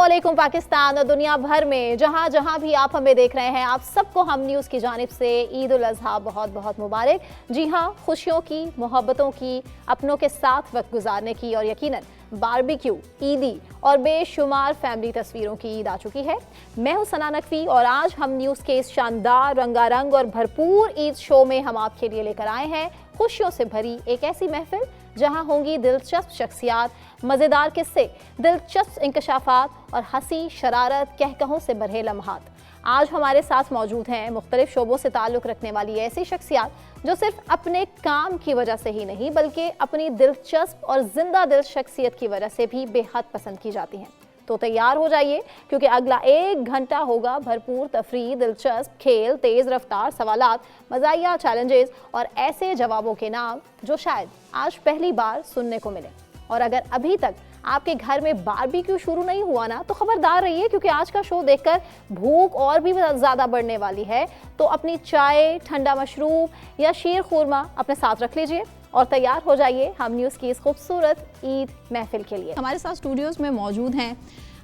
अस्सलामुअलैकुम पाकिस्तान और दुनिया भर में जहां जहां भी आप हमें देख रहे हैं, आप सबको हम न्यूज़ की जानिब से ईद उल अज़हा बहुत बहुत मुबारक। जी हां, खुशियों की, मोहब्बतों की, अपनों के साथ वक्त गुजारने की और यकीनन बारबेक्यू, ईदी और बेशुमार फैमिली तस्वीरों की ईद आ चुकी है। मैं हूं सना नकवी और आज हम न्यूज़ के इस शानदार, रंगारंग और भरपूर ईद शो में हम आपके लिए लेकर आए हैं खुशियों से भरी एक ऐसी महफिल जहां होंगी दिलचस्प शख्सियात, मज़ेदार किस्से, दिलचस्प इंकशाफात और हंसी शरारत कहकहों से भरे लम्हात। आज हमारे साथ मौजूद हैं मुख्तलिफ शोबों से ताल्लुक़ रखने वाली ऐसी शख्सियात जो सिर्फ अपने काम की वजह से ही नहीं बल्कि अपनी दिलचस्प और जिंदा दिल शख्सियत की वजह से भी बेहद पसंद की जाती हैं। तो तैयार हो जाइए क्योंकि अगला 1 घंटा होगा भरपूर तफरीह, दिलचस्प खेल, तेज़ रफ्तार सवालात, मज़ाहिया चैलेंजेस और ऐसे जवाबों के नाम जो शायद आज पहली बार सुनने को मिले। और अगर अभी तक आपके घर में बारबेक्यू शुरू नहीं हुआ ना, तो खबरदार रहिए क्योंकि आज का शो देखकर भूख और भी ज़्यादा बढ़ने वाली है। तो अपनी चाय, ठंडा मशरूब या शीर खुरमा अपने साथ रख लीजिए और तैयार हो जाइए हम न्यूज़ की इस खूबसूरत ईद महफिल के लिए। हमारे साथ स्टूडियोज़ में मौजूद हैं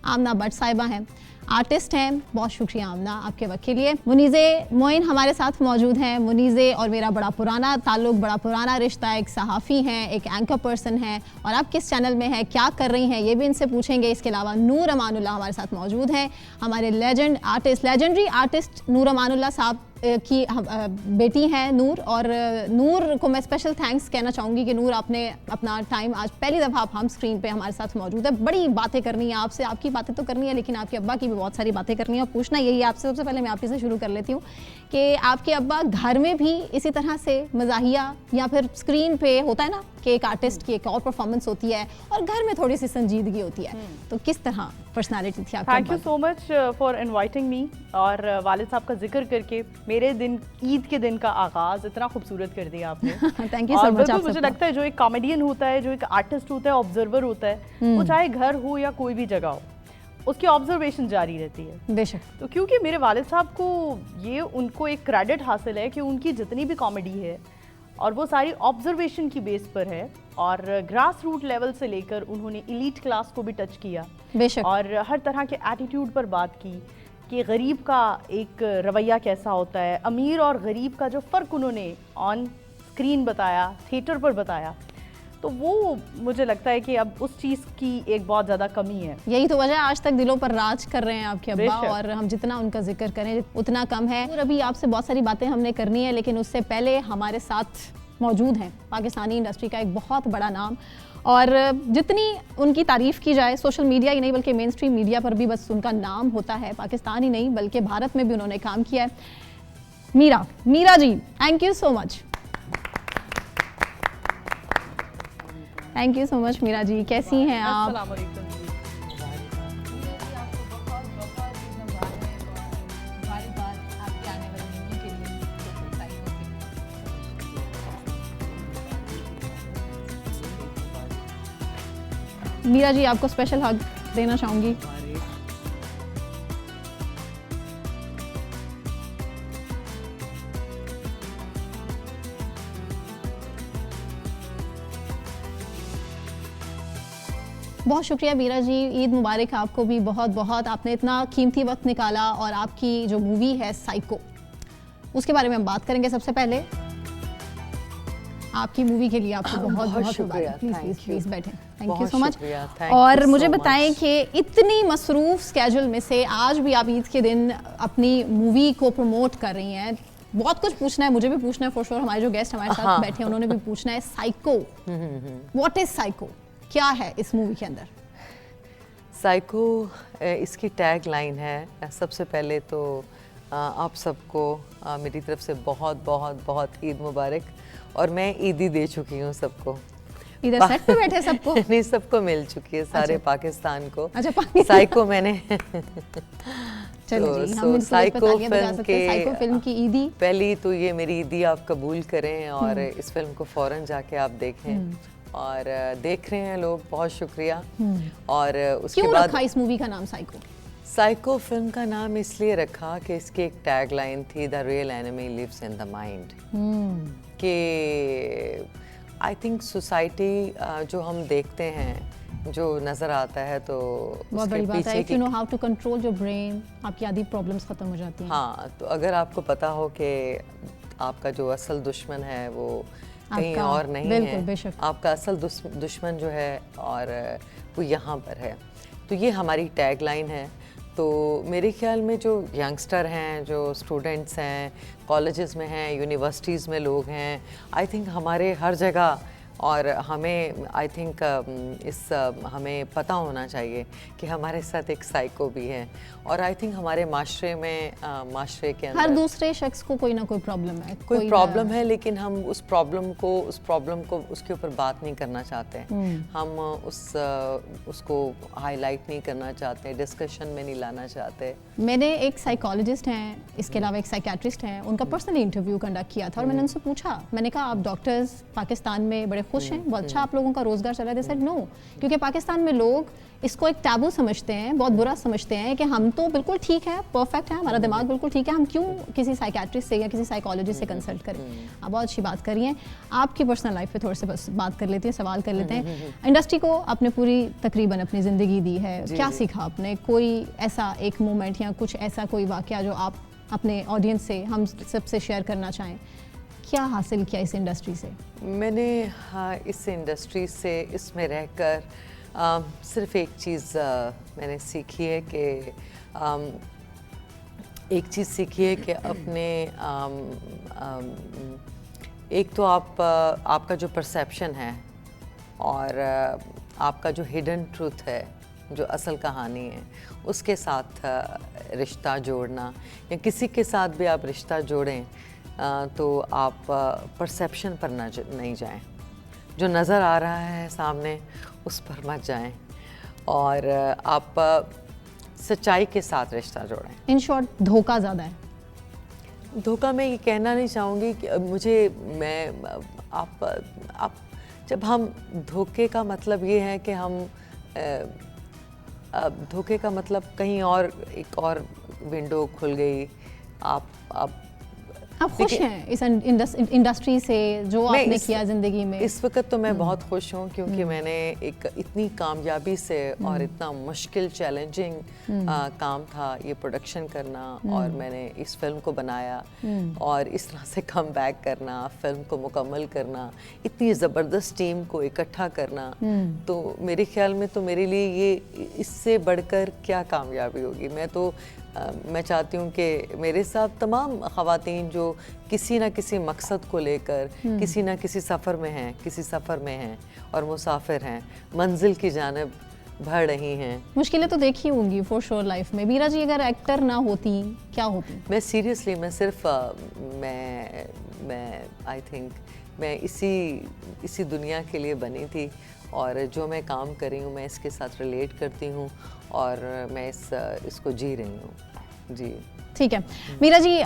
आमना भट्ट साहिबा हैं, आर्टिस्ट हैं। बहुत शुक्रिया आमना आपके वक्त के लिए। मुनीज़े मोइन हमारे साथ मौजूद हैं। मुनीज़े और मेरा बड़ा पुराना ताल्लुक़, बड़ा पुराना रिश्ता। एक सहाफ़ी हैं, एक एंकर पर्सन हैं और आप किस चैनल में हैं, क्या कर रही हैं, ये भी इनसे पूछेंगे। इसके अलावा नूर अमानुल्लाह हमारे साथ मौजूद हैं, हमारे लेजेंडरी आर्टिस्ट नूर अमानुल्लाह साहब की बेटी हैं नूर। और नूर को मैं स्पेशल थैंक्स कहना चाहूँगी कि नूर आपने अपना टाइम आज पहली दफ़ा आप हम स्क्रीन पे हमारे साथ मौजूद है। बड़ी बातें करनी है आपसे, आपकी बातें तो करनी है लेकिन आपके अब्बा की भी बहुत सारी बातें करनी है। और पूछना यही है आपसे, सबसे पहले मैं आप ही से शुरू कर लेती हूँ कि आपके अब्बा घर में भी इसी तरह से मज़ाहिया या फिर स्क्रीन पे होता है ना कि एक आर्टिस्ट की एक और परफॉर्मेंस होती है और घर में थोड़ी सी संजीदगी होती है, तो किस तरह पर्सनालिटी थी आपकी? Thank you so much for inviting me. और वालिद साहब का जिक्र करके मेरे दिन, ईद के दिन का आगाज इतना खूबसूरत कर दिया आपने। Thank you so much. मुझे लगता है जो एक कॉमेडियन होता है, जो एक आर्टिस्ट होता है, ऑब्जर्वर होता है, वो चाहे घर हो या कोई भी जगह हो, उसकी ऑब्जर्वेशन जारी रहती है। बेशक। तो क्योंकि मेरे वालिद साहब को ये, उनको एक क्रेडिट हासिल है कि उनकी जितनी भी कॉमेडी है और वो सारी ऑब्जर्वेशन की बेस पर है और ग्रास रूट लेवल से लेकर उन्होंने एलीट क्लास को भी टच किया। बेशक। और हर तरह के एटीट्यूड पर बात की कि गरीब का एक रवैया कैसा होता है, अमीर और गरीब का जो फ़र्क उन्होंने ऑन स्क्रीन बताया, थिएटर पर बताया। तो वो मुझे लगता है कि अब उस चीज़ की एक बहुत ज़्यादा कमी है। यही तो वजह आज तक दिलों पर राज कर रहे हैं आपके अब्बा और हम जितना उनका जिक्र करें उतना कम है। और अभी आपसे बहुत सारी बातें हमने करनी है लेकिन उससे पहले हमारे साथ मौजूद हैं पाकिस्तानी इंडस्ट्री का एक बहुत बड़ा नाम, और जितनी उनकी तारीफ़ की जाए सोशल मीडिया ही नहीं बल्कि मेन स्ट्रीम मीडिया पर भी बस उनका नाम होता है। पाकिस्तान ही नहीं बल्कि भारत में भी उन्होंने काम किया है। Meera ji, thank you so much. Thank you so much Meera ji, कैसी हैं आप? अस्सलाम वालेकुम। मीरा जी, आपको स्पेशल हग देना चाहूँगी। बहुत शुक्रिया मीरा जी, ईद मुबारक आपको भी बहुत बहुत। आपने इतना कीमती वक्त निकाला और आपकी जो मूवी है साइको, उसके बारे में हम बात करेंगे। सबसे पहले आपकी मूवी के लिए आपको बहुत बहुत शुक्रिया। प्लीज बैठें। Thank you so much. और मुझे बताएं कि इतनी मसरूफ स्केड्यूल में से आज भी आप ईद के दिन अपनी मूवी को प्रमोट कर रही हैं। बहुत कुछ पूछना है, मुझे भी पूछना है फॉर श्योर, हमारे जो गेस्ट हमारे साथ बैठे हैं उन्होंने भी पूछना है। साइको, व्हाट इज साइको, क्या है इस मूवी के अंदर? साइको इसकी टैग लाइन है। सबसे पहले तो आप सबको मेरी तरफ से बहुत बहुत बहुत ईद मुबारक। और मैं ईदी दे चुकी हूँ सबको। इधर सेट पे बैठे सबको? नहीं, सबको मिल चुकी है, सारे पाकिस्तान को। अच्छा, साइको मैंने तो साइको फिल्म की ईदी पहली तो ये मेरी ईदी आप कबूल करें और इस फिल्म को फौरन जाके आप देखें। और देख रहे हैं लोग, बहुत शुक्रिया। और उसके क्यों बाद रखा इस मूवी का नाम साइको? साइको फिल्म का नाम इसलिए रखा कि इसकी एक टैग लाइन थी, the real enemy lives in the mind. कि आई थिंक सोसाइटी जो हम देखते हैं जो नज़र आता है तो बहुत उसके बड़ी बात है। पीछे if you know how to control your brain, आपकी आधी प्रॉब्लम्स खत्म हो जाती हैं। हाँ, तो अगर आपको पता हो कि आपका जो असल दुश्मन है वो कहीं आपका, और नहीं बिल्कुल, है, बेशक। आपका असल दुश्मन जो है और वो यहाँ पर है, तो ये हमारी टैग लाइन है। तो मेरे ख्याल में जो यंगस्टर हैं, जो स्टूडेंट्स हैं, कॉलेजेस में हैं, यूनिवर्सिटीज़ में लोग हैं, आई थिंक हमारे हर जगह, और हमें आई थिंक हमें पता होना चाहिए कि हमारे साथ एक साइको भी है, और आई थिंक हमारे माशरे में माशरे के हर अंदर दूसरे शख्स को कोई ना कोई प्रॉब्लम है, कोई प्रॉब्लम है, लेकिन हम उस प्रॉब्लम को उसके ऊपर बात नहीं करना चाहते हैं। हम उसको हाईलाइट नहीं करना चाहते, डिस्कशन में नहीं लाना चाहते। मैंने एक साइकोलॉजिस्ट हैं, इसके अलावा एक साइकेट्रिस्ट हैं, उनका पर्सनली इंटरव्यू कंडक्ट किया था और मैंने उनसे पूछा, मैंने कहा आप डॉक्टर्स पाकिस्तान में बड़े खुश हैं, बहुत अच्छा आप लोगों का रोजगार चल रहा है? दे सेड नो, क्योंकि पाकिस्तान में लोग इसको एक टैबू समझते हैं, बहुत बुरा समझते हैं कि हम तो बिल्कुल ठीक है, परफेक्ट है, हमारा दिमाग बिल्कुल ठीक है, हम क्यों किसी साइकेट्रिस्ट से या किसी साइकोलॉजिस्ट से कंसल्ट करें। आप बहुत अच्छी बात कर रही हैं। आपकी पर्सनल लाइफ पे थोड़े से बस बात कर लेते हैं, सवाल कर लेते हैं। इंडस्ट्री को आपने पूरी तकरीबन अपनी ज़िंदगी दी है, क्या सीखा आपने? कोई ऐसा एक मोमेंट या कुछ ऐसा कोई वाकया जो आप अपने ऑडियंस से, हम सबसे शेयर करना चाहें? क्या हासिल किया इस इंडस्ट्री से? मैंने इस इंडस्ट्री से, इसमें रहकर सिर्फ एक चीज़ मैंने सीखी है कि अपने एक तो आपका जो परसेप्शन है और आपका जो हिडन ट्रूथ है, जो असल कहानी है, उसके साथ रिश्ता जोड़ना, या किसी के साथ भी आप रिश्ता जोड़ें तो आप परसेप्शन पर नहीं जाएं, जो नज़र आ रहा है सामने उस पर मत जाएं, और आप सच्चाई के साथ रिश्ता जोड़ें। इन शॉर्ट धोखा ज़्यादा है। धोखा मैं ये कहना नहीं चाहूँगी कि आप जब हम धोखे का मतलब ये है कि हम धोखे का मतलब कहीं और एक और विंडो खुल गई। आप खुश हैं इस इंडस्ट्री से जो आपने किया ज़िंदगी में? इस वक्त तो मैं बहुत खुश हूँ, क्योंकि मैंने एक इतनी कामयाबी से और इतना मुश्किल चैलेंजिंग काम था ये प्रोडक्शन करना, और मैंने इस फिल्म को बनाया और इस तरह से कम बैक करना, फिल्म को मुकम्मल करना, इतनी ज़बरदस्त टीम को इकट्ठा करना, तो मेरे ख्याल में तो मेरे लिए ये इससे बढ़कर क्या कामयाबी होगी। मैं चाहती हूँ कि मेरे साथ तमाम ख़वातीन जो किसी ना किसी मकसद को लेकर किसी ना किसी सफ़र में हैं और मुसाफिर हैं, मंजिल की जानिब बढ़ रही हैं। मुश्किलें तो देखी होंगी फॉर श्योर लाइफ में। मीरा जी अगर एक्टर ना होती क्या होती? मैं सीरियसली, मैं सिर्फ मैं आई थिंक मैं इसी दुनिया के लिए बनी थी, और जो मैं काम कर रही हूँ मैं इसके साथ रिलेट करती हूँ, और मैं इसको जी रही हूँ। जी ठीक है। मीरा जी,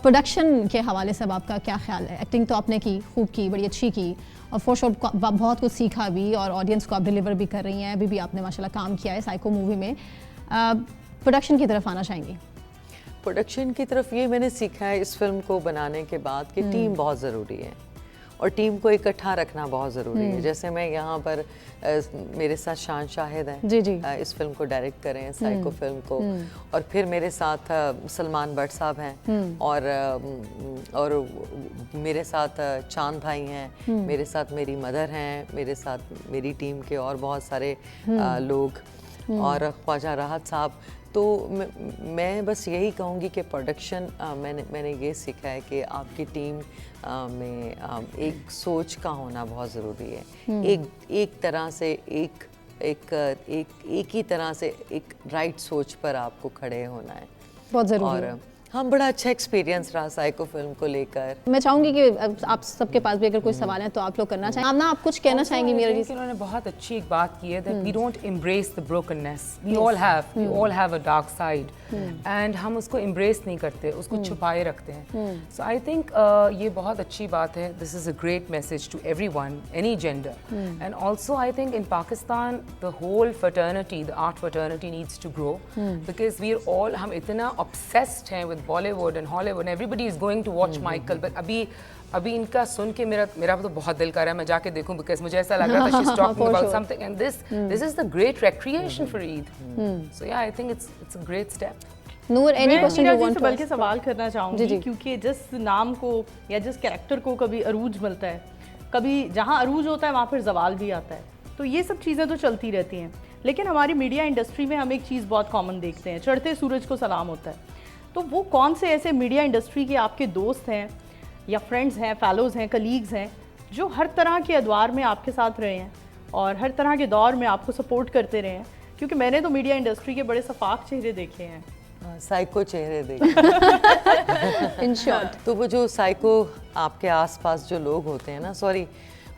प्रोडक्शन के हवाले से अब आपका क्या ख्याल है? एक्टिंग तो आपने की, खूब की, बड़ी अच्छी की, और फॉर श्योर बहुत कुछ सीखा भी, और ऑडियंस को आप डिलीवर भी कर रही हैं। अभी भी आपने माशाल्लाह काम किया है साइको मूवी में। प्रोडक्शन की तरफ आना चाहेंगी? प्रोडक्शन की तरफ ये मैंने सीखा है इस फिल्म को बनाने के बाद कि टीम बहुत ज़रूरी है, और टीम को इकट्ठा रखना बहुत ज़रूरी है। जैसे मैं यहाँ पर मेरे साथ शान शाहिद हैं, जी जी, इस फिल्म को डायरेक्ट कर रहे हैं, साइको फिल्म को, और फिर मेरे साथ सलमान भट्ट साहब हैं, और मेरे साथ चांद भाई हैं, मेरे साथ मेरी मदर हैं, मेरे साथ मेरी टीम के और बहुत सारे लोग, और ख्वाजा राहत साहब। तो मैं बस यही कहूँगी कि प्रोडक्शन मैंने ये सीखा है कि आपकी टीम में एक सोच का होना बहुत ज़रूरी है। एक तरह से एक ही तरह से एक राइट सोच पर आपको खड़े होना है, बहुत ज़रूरी है। और हम बड़ा अच्छा एक्सपीरियंस रहा साइको फिल्म को लेकर। मैं चाहूँगी कि आप सबके पास भी अगर कोई सवाल है तो आप लोग करना चाहें। आप कुछ कहना चाहेंगी मीरा जी? उन्होंने बहुत अच्छी एक बात की है that we don't embrace the brokenness. We all have a dark side, and हम उसको embrace नहीं करते, उसको छुपाए रखते हैं। So I think ये बहुत अच्छी बात है. This is a great message to everyone, any gender. And also I think in Pakistan the whole fraternity, the art fraternity needs to grow, because we are all, हम इतना obsessed हैं with Bollywood and Hollywood, and everybody is going to watch Michael, but अभी अभी इनका सुन के मेरा तो बहुत दिल कर रहा है मैं जाके देखूं, बिकॉज मुझे ऐसा लग रहा था she is talking about something and this is the great recreation for Eid. So yeah I think it's a great step. Noor, any मैं question Meera you ji want say to बल्कि सवाल करना चाहूँगी जी। क्योंकि जिस नाम को या जिस कैरेक्टर को कभी अरूज मिलता है, कभी जहाँ अरूज होता है वहाँ पर जवाल भी आता है, तो ये सब चीज़ें तो चलती रहती हैं. लेकिन हमारी मीडिया इंडस्ट्री में हम एक चीज़ बहुत कॉमन देखते हैं, चढ़ते सूरज को सलाम होता है. तो वो कौन से ऐसे मीडिया इंडस्ट्री के आपके दोस्त हैं या फ्रेंड्स हैं, फेलोज़ हैं, कलीग्स हैं जो हर तरह के अदवार में आपके साथ रहे हैं और हर तरह के दौर में आपको सपोर्ट करते रहे हैं? क्योंकि मैंने तो मीडिया इंडस्ट्री के बड़े सफाक चेहरे देखे हैं. साइको चेहरे देखे. In short? तो वो जो साइको आपके आसपास जो लोग होते हैं ना, सॉरी,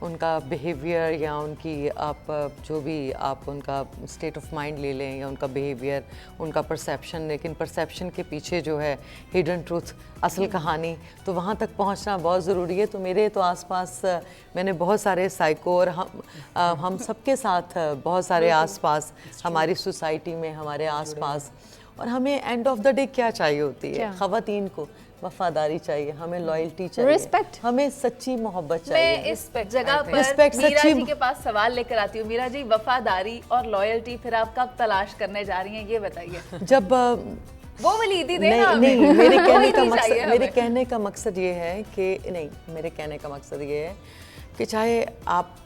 उनका बिहेवियर या उनकी आप जो भी आप उनका स्टेट ऑफ माइंड ले लें या उनका बिहेवियर, उनका परसेप्शन, लेकिन परसेप्शन के पीछे जो है हिडन ट्रूथ, असल कहानी, तो वहाँ तक पहुँचना बहुत ज़रूरी है. तो मेरे तो आसपास मैंने बहुत सारे साइको और हम सबके साथ बहुत सारे आसपास हमारी सोसाइटी में, हमारे आसपास. और हमें एंड ऑफ द डे क्या चाहिए होती है? ख़वातीन को वफादारी चाहिए, हमें लॉयल्टी चाहिए, रिस्पेक्ट, हमें सच्ची मोहब्बत चाहिए. मैं इस जगह पर Respect, मीरा सच्ची- जी के पास सवाल लेकर आती हूँ. मीरा जी, वफादारी और लॉयल्टी फिर आप कब तलाश करने जा रही हैं, ये बताइए. जब वो वाली ईदी नहीं देना हमें. नहीं मेरे वो कहने का ईदी मकसद चाहिए मेरे हमें. कहने का मकसद ये है कि नहीं, मेरे कहने का मकसद ये है कि चाहे आप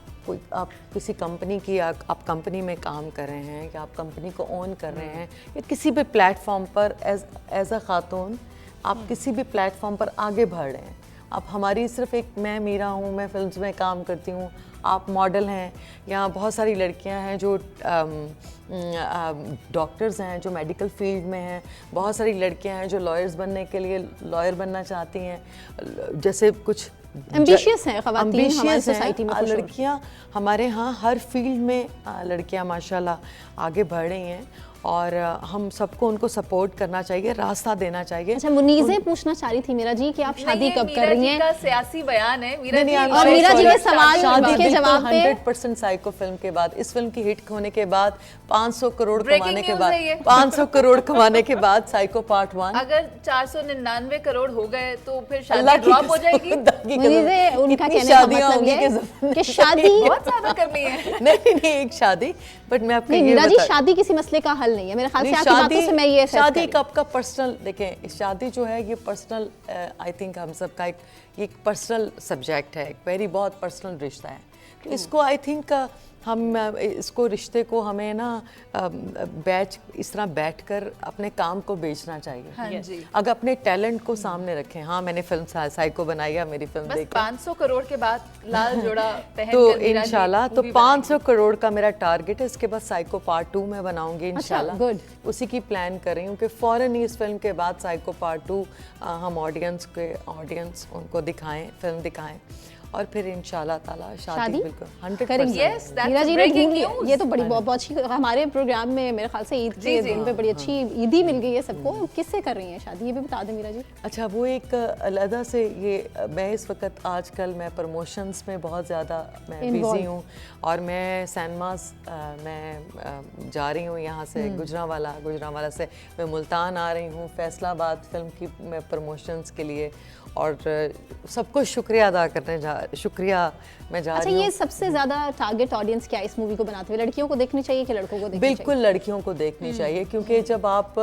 किसी कंपनी की आप कंपनी में काम कर रहे हैं या आप कंपनी को ओन कर रहे हैं या किसी भी प्लेटफॉर्म पर एज अ खातून आप किसी भी प्लेटफॉर्म पर आगे बढ़ रहे हैं. अब हमारी सिर्फ एक, मैं मीरा हूँ, मैं फिल्म्स में काम करती हूँ, आप मॉडल हैं, यहाँ बहुत सारी लड़कियाँ हैं जो डॉक्टर्स हैं, जो मेडिकल फील्ड में हैं, बहुत सारी लड़कियाँ हैं जो लॉयर्स बनने के लिए लॉयर बनना चाहती हैं, जैसे कुछ एम्बिशियस हैं ख़वातीन हमारी सोसाइटी में. लड़कियां हमारे यहाँ हर फील्ड में लड़कियां माशाल्लाह आगे बढ़ रही हैं और हम सबको उनको सपोर्ट करना चाहिए, रास्ता देना चाहिए. अच्छा, मुनीज़े पूछना चाह रही थी मीरा जी कि आप शादी कब कर रही हैं? का सियासी बयान है मीरा जी. और मीरा जी के सवाल के जवाब पे 100% साइको फिल्म के बाद, इस फिल्म की हिट होने के बाद, 500 करोड़ Breaking कमाने के news बाद, है ये. 500 करोड़ कमाने के बाद साइको पार्ट 1, अगर 499 करोड़ हो गए तो फिर अल्लाह शादी की ड्रॉप हो जाएगी. मुनीज़े, उनका कितनी कहने का शादियां मतलब होंगी ये कि कि शादी बहुत ज्यादा करनी है. नहीं एक शादी, बट मैं आपको नहीं, ये मीरा जी, बता, शादी किसी मसले का हल नहीं है मेरे ख्याल से. नहीं, आपकी बातों से मैं ये assess शादी कर रही का आपका पर्सनल, देखें शादी जो है ये पर्सनल, आई थिंक हम सब का एक पर्सनल सब्जेक्ट है, एक वेरी बहुत पर्सनल रिश्ता है. तो इसको आई थिंक हम इसको रिश्ते को हमें ना इस तरह बैठकर अपने काम को बेचना चाहिए. हाँ जी. अगर अपने टैलेंट को सामने रखें, हाँ मैंने फिल्म साइको बनाई है, मेरी फिल्म बस देखी, 500 करोड़ के बाद लाल जोड़ा पहन तो कर मीरा जी इंशाल्लाह तो मूवी 500 करोड़ का मेरा टारगेट है. इसके बाद साइको पार्ट 2 में बनाऊंगी इंशाल्लाह. good. उसी की प्लान कर रही हूँ कि फ़ौरन ही इस फिल्म के बाद साइको पार्ट 2 हम ऑडियंस उनको दिखाएं, फिल्म दिखाएं और फिर इंशाल्लाह ताला शादी बिल्कुल 100% Yes, that's मीरा जी ने breaking ढूंढ लिया. news. ये तो बड़ी बहुत अच्छी, हमारे प्रोग्राम में मेरे ख्याल से ईद के दिन पे बड़ी अच्छी ईदी मिल गई है सबको. किससे कर रही हैं शादी, ये भी बता दें मीरा जी. अच्छा, वो एक अलहदा से ये मैं इस वक्त आजकल मैं प्रमोशंस में बहुत ज़्यादा मैं बिज़ी हूँ और मैं सैनमास मैं जा रही हूँ यहाँ से गुजरांवाला से मैं मुल्तान आ रही हूँ फैसलाबाद फिल्म की मैं प्रमोशंस के लिए और सबको शुक्रिया अदा करने शुक्रिया मैं जा अच्छा, रही हूँ. ये सबसे ज्यादा टारगेट ऑडियंस क्या है इस मूवी को बनाते हुए? लड़कियों को देखनी चाहिए कि लड़कों को देखनी बिल्कुल लड़कियों को देखनी चाहिए क्योंकि जब आप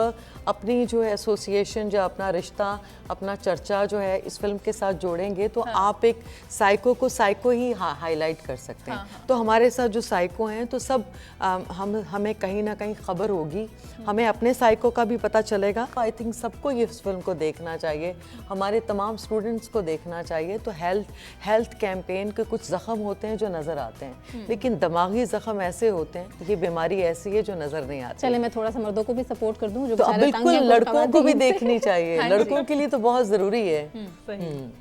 अपनी जो है एसोसिएशन, जो अपना रिश्ता, अपना चर्चा जो है इस फिल्म के साथ जोड़ेंगे तो आप एक साइको को साइको ही हाईलाइट कर सकते हैं. तो हमारे साथ जो साइको हैं तो सब हमें कहीं ना कहीं खबर होगी, हमें अपने साइको का भी पता चलेगा. आई थिंक सबको ये इस फिल्म को देखना चाहिए, हमारे तमाम स्टूडेंट्स को देखना चाहिए. तो हेल्थ कैंपेन के कुछ ज़ख़म होते हैं जो नज़र आते हैं लेकिन दिमागी ज़ख़म ऐसे होते हैं, ये बीमारी ऐसी है जो नज़र नहीं आती. चले मैं थोड़ा सा मर्दों को भी सपोर्ट कर दूं जो तो बेचारे तंग बिल्कुल हैं लड़कों को भी ख़वातीन से. देखनी चाहिए, लड़कों के लिए तो बहुत ज़रूरी है.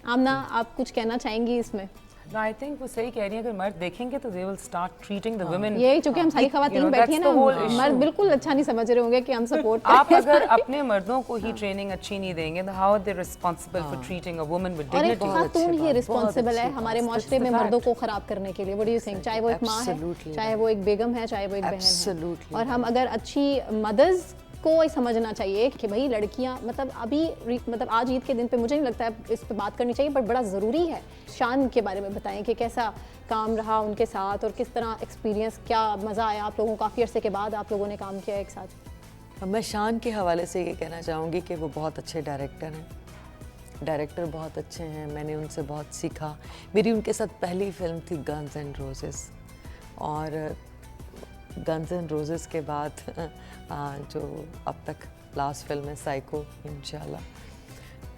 आमना, आप कुछ कहना चाहेंगी इसमें? No, I think वो सही कह रही हैं, अगर मर्द देखेंगे तो they will start treating the women. ये चूंकि हम सारी ख़वातीन बैठी हैं ना, मर्द बिल्कुल अच्छा नहीं समझ रहे होंगे कि हम सपोर्ट आप अगर अपने मर्दों को ही ट्रेनिंग अच्छी नहीं देंगे तो how are they responsible for treating a woman with और एक dignity? खातून ही रिस्पॉन्सिबल है अच्छी हमारे माशरे में मर्दों को खराब करने के लिए. What do you think? चाहे वो एक माँ है, Absolutely. चाहे वो एक बेगम है, चाहे वो एक बहन है. Absolutely. और हम अगर अच्छी मदर्स सबको ये समझना चाहिए कि भाई लड़कियां मतलब मतलब आज ईद के दिन पे मुझे नहीं लगता है इस पे बात करनी चाहिए, पर बड़ा ज़रूरी है। शान के बारे में बताएं कि कैसा काम रहा उनके साथ और किस तरह एक्सपीरियंस, क्या मज़ा आया आप लोगों को, काफ़ी अरसे के बाद आप लोगों ने काम किया एक साथ। मैं शान के हवाले से ये कहना चाहूँगी कि वो बहुत अच्छे डायरेक्टर हैं, डायरेक्टर बहुत अच्छे हैं, मैंने उनसे बहुत सीखा। मेरी उनके साथ पहली फिल्म थी गन्स एंड रोजेस, और गन्स एंड रोजेस के बाद जो अब तक लास्ट फिल्म है साइको इंशाल्लाह,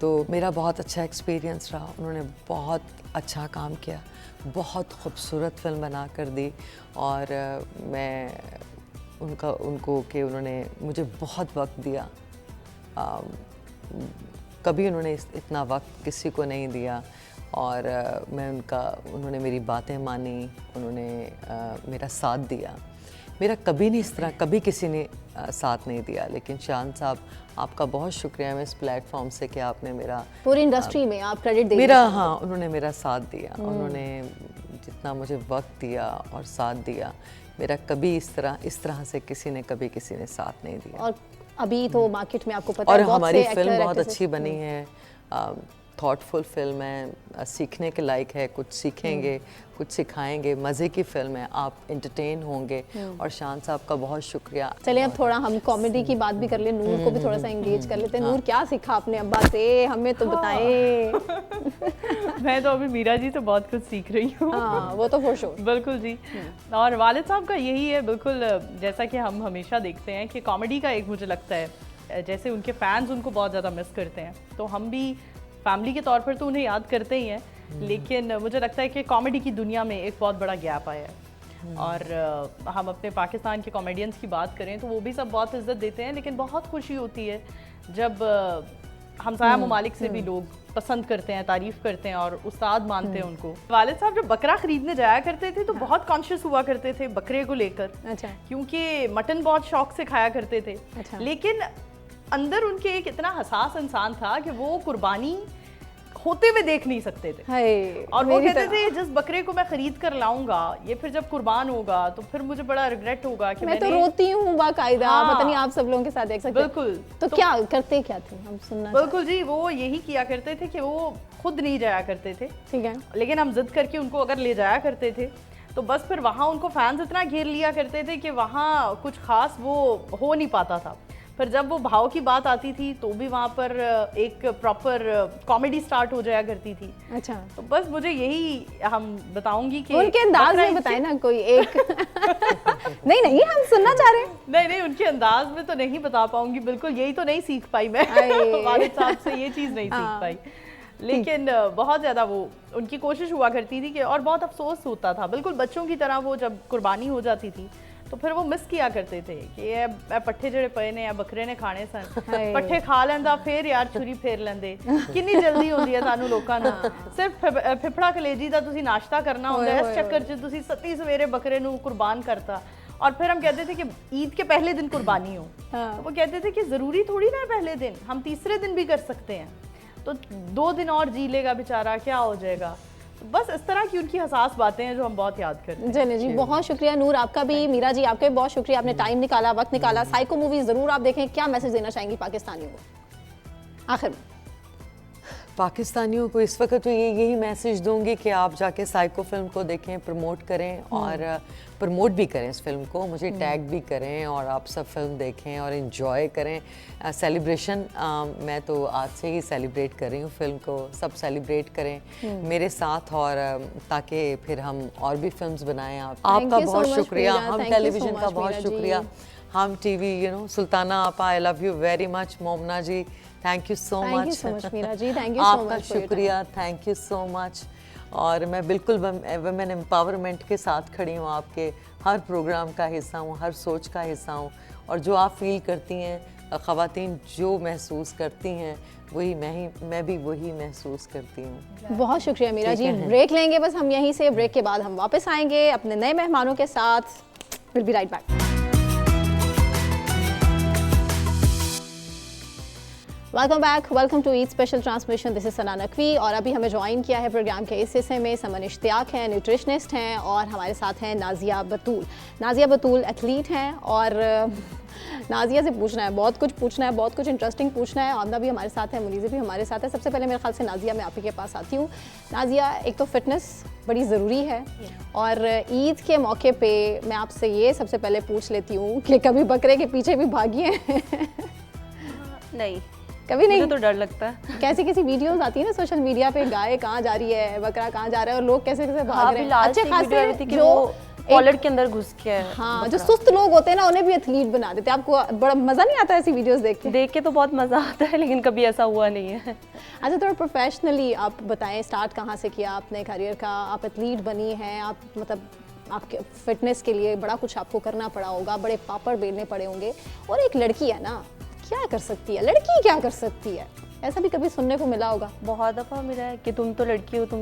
तो मेरा बहुत अच्छा एक्सपीरियंस रहा। उन्होंने बहुत अच्छा काम किया, बहुत खूबसूरत फिल्म बना कर दी, और मैं उनको कि उन्होंने मुझे बहुत वक्त दिया। कभी उन्होंने इतना वक्त किसी को नहीं दिया, और उन्होंने मेरी बातें मानी, उन्होंने मेरा साथ दिया। मेरा कभी नहीं इस तरह कभी किसी ने साथ नहीं दिया। लेकिन शान साहब, आपका बहुत शुक्रिया मैं इस प्लेटफॉर्म से कि आपने मेरा पूरी इंडस्ट्री में आप क्रेडिट देंगे मेरा, हाँ, उन्होंने मेरा साथ दिया, उन्होंने जितना मुझे वक्त दिया और साथ दिया, मेरा कभी इस तरह से किसी ने साथ नहीं दिया। और अभी तो मार्केट में आपको पता और है बहुत हमारी से फिल्म एक्टर बहुत एक्ट्रेसेस- अच्छी बनी है, थॉटफुल फिल्म है, सीखने के लायक है, कुछ सीखेंगे, कुछ सिखाएंगे, मज़े की फिल्म है, आप एंटरटेन होंगे। और शान साहब का बहुत शुक्रिया। चलिए अब थोड़ा हम कॉमेडी की बात भी कर ले, नूर को भी थोड़ा सा एंगेज कर लेते हैं। नूर, क्या सीखा आपने अब्बा से, हमें तो बताएं। मैं तो अभी मीरा जी से बहुत कुछ सीख रही हूँ। हाँ, वो तो फॉर श्योर। बिल्कुल जी। और वालिद साहब का यही है, बिल्कुल जैसा कि हम हमेशा देखते हैं कि कॉमेडी का एक, मुझे लगता है जैसे उनके फैंस उनको बहुत ज़्यादा मिस करते हैं, तो हम भी फैमिली के तौर पर तो उन्हें याद करते ही हैं, लेकिन मुझे लगता है कि कॉमेडी की दुनिया में एक बहुत बड़ा गैप आया है। और हम अपने पाकिस्तान के कॉमेडियंस की बात करें तो वो भी सब बहुत इज्जत देते हैं, लेकिन बहुत खुशी होती है जब हमसाया ममालिक से भी लोग पसंद करते हैं, तारीफ करते हैं और उस्ताद मानते हैं उनको। वालिद साहब जब बकरा खरीदने जाया करते थे तो बहुत कॉन्शियस हुआ करते थे बकरे को लेकर, अच्छा। क्योंकि मटन बहुत शौक से खाया करते थे। अच्छा। लेकिन अंदर उनके एक इतना हसास इंसान था कि वो कुर्बानी होते हुए देख नहीं सकते थे। और वो कहते थे जिस बकरे को मैं खरीद कर लाऊंगा, ये फिर जब कुर्बान होगा तो फिर मुझे बड़ा रिग्रेट होगा कि मैं तो रोती हूँ बाकायदा। हाँ, पता नहीं आप सब लोगों के साथ देख सकते हैं। बिल्कुल। तो क्या करते क्या थे, हम सुनना बिल्कुल जी, वो यही किया करते थे कि वो खुद नहीं जाया करते थे, ठीक है, लेकिन हम जिद करके उनको अगर ले जाया करते थे तो बस फिर वहाँ उनको फैंस इतना घेर लिया करते थे कि वहाँ कुछ खास वो हो नहीं पाता था। फिर जब वो भाव की बात आती थी तो भी वहाँ पर एक प्रॉपर कॉमेडी स्टार्ट हो जाया करती थी। अच्छा। तो बस मुझे यही हम बताऊंगी कि उनके अंदाज में बताए ना कोई एक। नहीं हम सुनना चाह रहे हैं। नहीं उनके अंदाज में तो नहीं बता पाऊंगी, बिल्कुल यही तो नहीं सीख पाई मैं वालिद साहब से, ये चीज़ नहीं सीख पाई। लेकिन बहुत ज़्यादा वो उनकी कोशिश हुआ करती थी कि, और बहुत अफसोस होता था, बिल्कुल बच्चों की तरह वो जब कुर्बानी हो जाती थी तो फिर वो मिस किया करते थे कि ये पट्ठे जेड़े पे ने या बकरे ने खाने सन, पट्ठे खा लेंदा फिर यार छुरी फेर लेंदे। कितनी जल्दी होंदी है सानू लोकां नू, सिर्फ फिफड़ा कलेजी दा तुसी नाश्ता करना होंदा है, इस चक्कर च तुसी सती सवेरे बकरे नू कुर्बान करता। और फिर हम कहते थे कि ईद के पहले दिन कुर्बानी हो। तो वो कहते थे कि ज़रूरी थोड़ी ना है पहले दिन, हम तीसरे दिन भी कर सकते हैं, तो 2 दिन और जी लेगा बेचारा, क्या हो जाएगा। बस इस तरह की उनकी हसास बातें हैं जो हम बहुत याद करते हैं। चलिए जी, बहुत शुक्रिया नूर आपका भी, मीरा जी आपका भी बहुत शुक्रिया, आपने टाइम निकाला, वक्त निकाला। साइको मूवी ज़रूर आप देखें। क्या मैसेज देना चाहेंगी पाकिस्तानियों को आखिर में? पाकिस्तानियों को इस वक्त तो यही मैसेज दूंगी कि आप जाके साइको फिल्म को देखें, प्रमोट करें और प्रमोट भी करें इस फिल्म को, मुझे टैग भी करें और आप सब फिल्म देखें और इन्जॉय करें। सेलिब्रेशन मैं तो आज से ही सेलिब्रेट कर रही हूँ फिल्म को, सब सेलिब्रेट करें मेरे साथ, और ताकि फिर हम और भी फिल्म्स बनाएं। आपका बहुत शुक्रिया, हम टेलीविज़न का बहुत शुक्रिया, हम टीवी, सुल्ताना आपा, I love you very much. Momina ji, thank you so much Meera ji, thank you so much. आपका शुक्रिया, थैंक यू सो मच। और मैं बिल्कुल वुमेन एम्पावरमेंट के साथ खड़ी हूँ, आपके हर प्रोग्राम का हिस्सा हूँ, हर सोच का हिस्सा हूँ, और जो आप फील करती हैं, ख़वातीन जो महसूस करती हैं, वही मैं भी वही महसूस करती हूँ। बहुत शुक्रिया मीरा जी। ब्रेक लेंगे बस हम यहीं से, ब्रेक के बाद हम वापस आएंगे अपने नए मेहमानों के साथ। Will be right back. Welcome back, welcome to Eid special transmission. This is Sana Naqvi और अभी हमें ज्वाइन किया है प्रोग्राम के इस हिस्से में समन इश्तियाक हैं, न्यूट्रिशनिस्ट हैं और हमारे साथ हैं नाजिया बतूल। नाजिया बतूल एथलीट हैं और नाजिया से पूछना है, बहुत कुछ पूछना है, बहुत कुछ इंटरेस्टिंग पूछना है। आमना भी हमारे साथ है, मुनीज़ा भी हमारे साथ है। सबसे पहले मेरे ख्याल से नाजिया मैं आप ही के पास आती हूँ। नाजिया, एक तो फिटनेस बड़ी ज़रूरी है और ईद के मौके पे मैं आपसे ये सबसे पहले पूछ लेती हूँ कि कभी बकरे के पीछे भी भागी हैं? नहीं, कभी नहीं। मुझे तो डर लगता है। कैसी कैसी वीडियोस आती है ना सोशल मीडिया पे, गाय कहाँ जा रही है, बकरा कहाँ जा रहा है और लोग कैसे कैसे भाग रहे हैं। अच्छे खासे जो कॉलर के अंदर घुस के है। हाँ, जो सुस्त लोग होते हैं ना उन्हें भी एथलीट बना देते हैं। आपको बड़ा मजा नहीं आता ऐसी वीडियोस देख के? देख के तो बहुत मजा आता है लेकिन कभी ऐसा हुआ नहीं है। अच्छा, थोड़ा प्रोफेशनली आप बताएं, स्टार्ट कहाँ से किया आपने करियर का? आप एथलीट बनी हैं, आप मतलब आपके फिटनेस के लिए बड़ा कुछ आपको करना पड़ा होगा, बड़े पापड़ बेलने पड़े होंगे। और एक लड़की है ना, क्या कर सकती है लड़की, क्या कर सकती है? ऐसा भी कभी सुनने को मिला होगा। बहुत दफ़ा मिला है कि तुम तो लड़की हो, तुम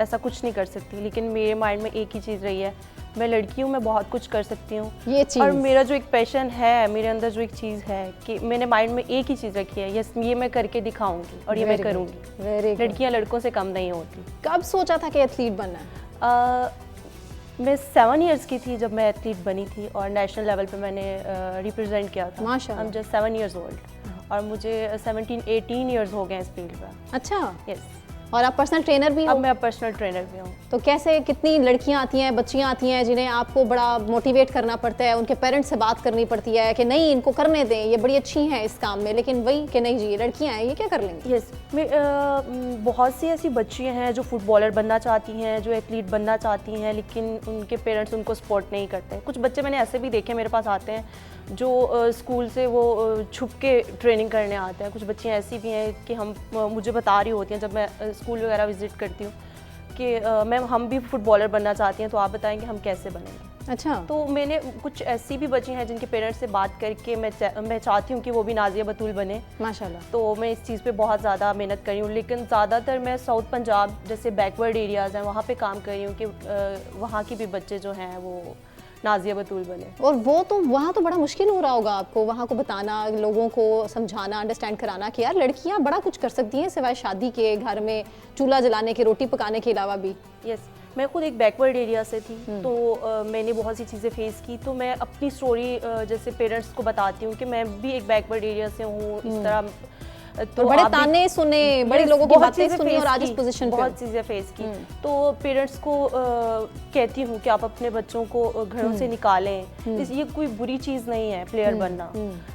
ऐसा कुछ नहीं कर सकती। लेकिन मेरे माइंड में एक ही चीज़ रही है, मैं लड़की हूँ, मैं बहुत कुछ कर सकती हूँ। ये चीज़, और मेरा जो एक पैशन है, मेरे अंदर जो एक चीज़ है कि मैंने माइंड में एक ही चीज़ रखी है, यस ये मैं करके दिखाऊंगी और ये मैं करूँगी। लड़कियाँ लड़कों से कम नहीं होती। कब सोचा था कि एथलीट बनना है? मैं 7 इयर्स की थी जब मैं एथलीट बनी थी और नेशनल लेवल पे मैंने रिप्रेजेंट किया था। माशाल्लाह। I'm just 7 years old और मुझे 17-18 इयर्स हो गए इस फील्ड में। अच्छा, यस। और आप पर्सनल ट्रेनर भी हो? अब मैं पर्सनल ट्रेनर भी हूँ। तो कैसे, कितनी लड़कियां आती हैं, बच्चियां आती हैं जिन्हें आपको बड़ा मोटिवेट करना पड़ता है, उनके पेरेंट्स से बात करनी पड़ती है कि नहीं इनको करने दें, ये बड़ी अच्छी हैं इस काम में, लेकिन वही कि नहीं जी ये लड़कियां हैं, ये क्या कर लेंगी? यस, बहुत सी ऐसी बच्चियाँ हैं जो फुटबॉलर बनना चाहती हैं, जो एथलीट बनना चाहती हैं, लेकिन उनके पेरेंट्स उनको सपोर्ट नहीं करते। कुछ बच्चे मैंने ऐसे भी देखे मेरे पास आते हैं जो स्कूल से वो छुप के ट्रेनिंग करने आते हैं। कुछ बच्चियाँ ऐसी भी हैं कि मुझे बता रही होती हैं जब मैं स्कूल वगैरह विज़िट करती हूँ कि मैम हम भी फुटबॉलर बनना चाहती हैं, तो आप बताएंगे हम कैसे बनेंगे। अच्छा, तो मैंने कुछ ऐसी भी बच्ची हैं जिनके पेरेंट्स से बात करके मैं चाहती हूँ कि वो भी नाजिया बतूल बने माशाल्लाह। तो मैं इस चीज़ पे बहुत ज़्यादा मेहनत कर रही हूँ, लेकिन ज़्यादातर मैं साउथ पंजाब जैसे बैकवर्ड एरियाज़ हैं वहाँ पे काम कर रही हूँ कि वहाँ की भी बच्चे जो हैं वो नाजिया बतूल बने। और वो तो वहाँ तो बड़ा मुश्किल हो रहा होगा आपको वहाँ को बताना, लोगों को समझाना, अंडरस्टैंड कराना कि यार लड़कियाँ बड़ा कुछ कर सकती हैं सिवाय शादी के, घर में चूल्हा जलाने के, रोटी पकाने के अलावा भी। यस, मैं खुद एक बैकवर्ड एरिया से थी तो मैंने बहुत सी चीज़ें फेस की। तो मैं अपनी स्टोरी जैसे पेरेंट्स को बताती हूँ कि मैं भी एक बैकवर्ड एरिया से हूँ, इस तरह। तो बड़े ताने सुने, बड़े लोगों की बातें सुनी और आज इस पोजीशन पे बहुत चीज़ें फेस की। तो पेरेंट्स को कहती हूँ कि आप अपने बच्चों को घरों से निकालें। ये कोई बुरी चीज़ नहीं है प्लेयर बनना,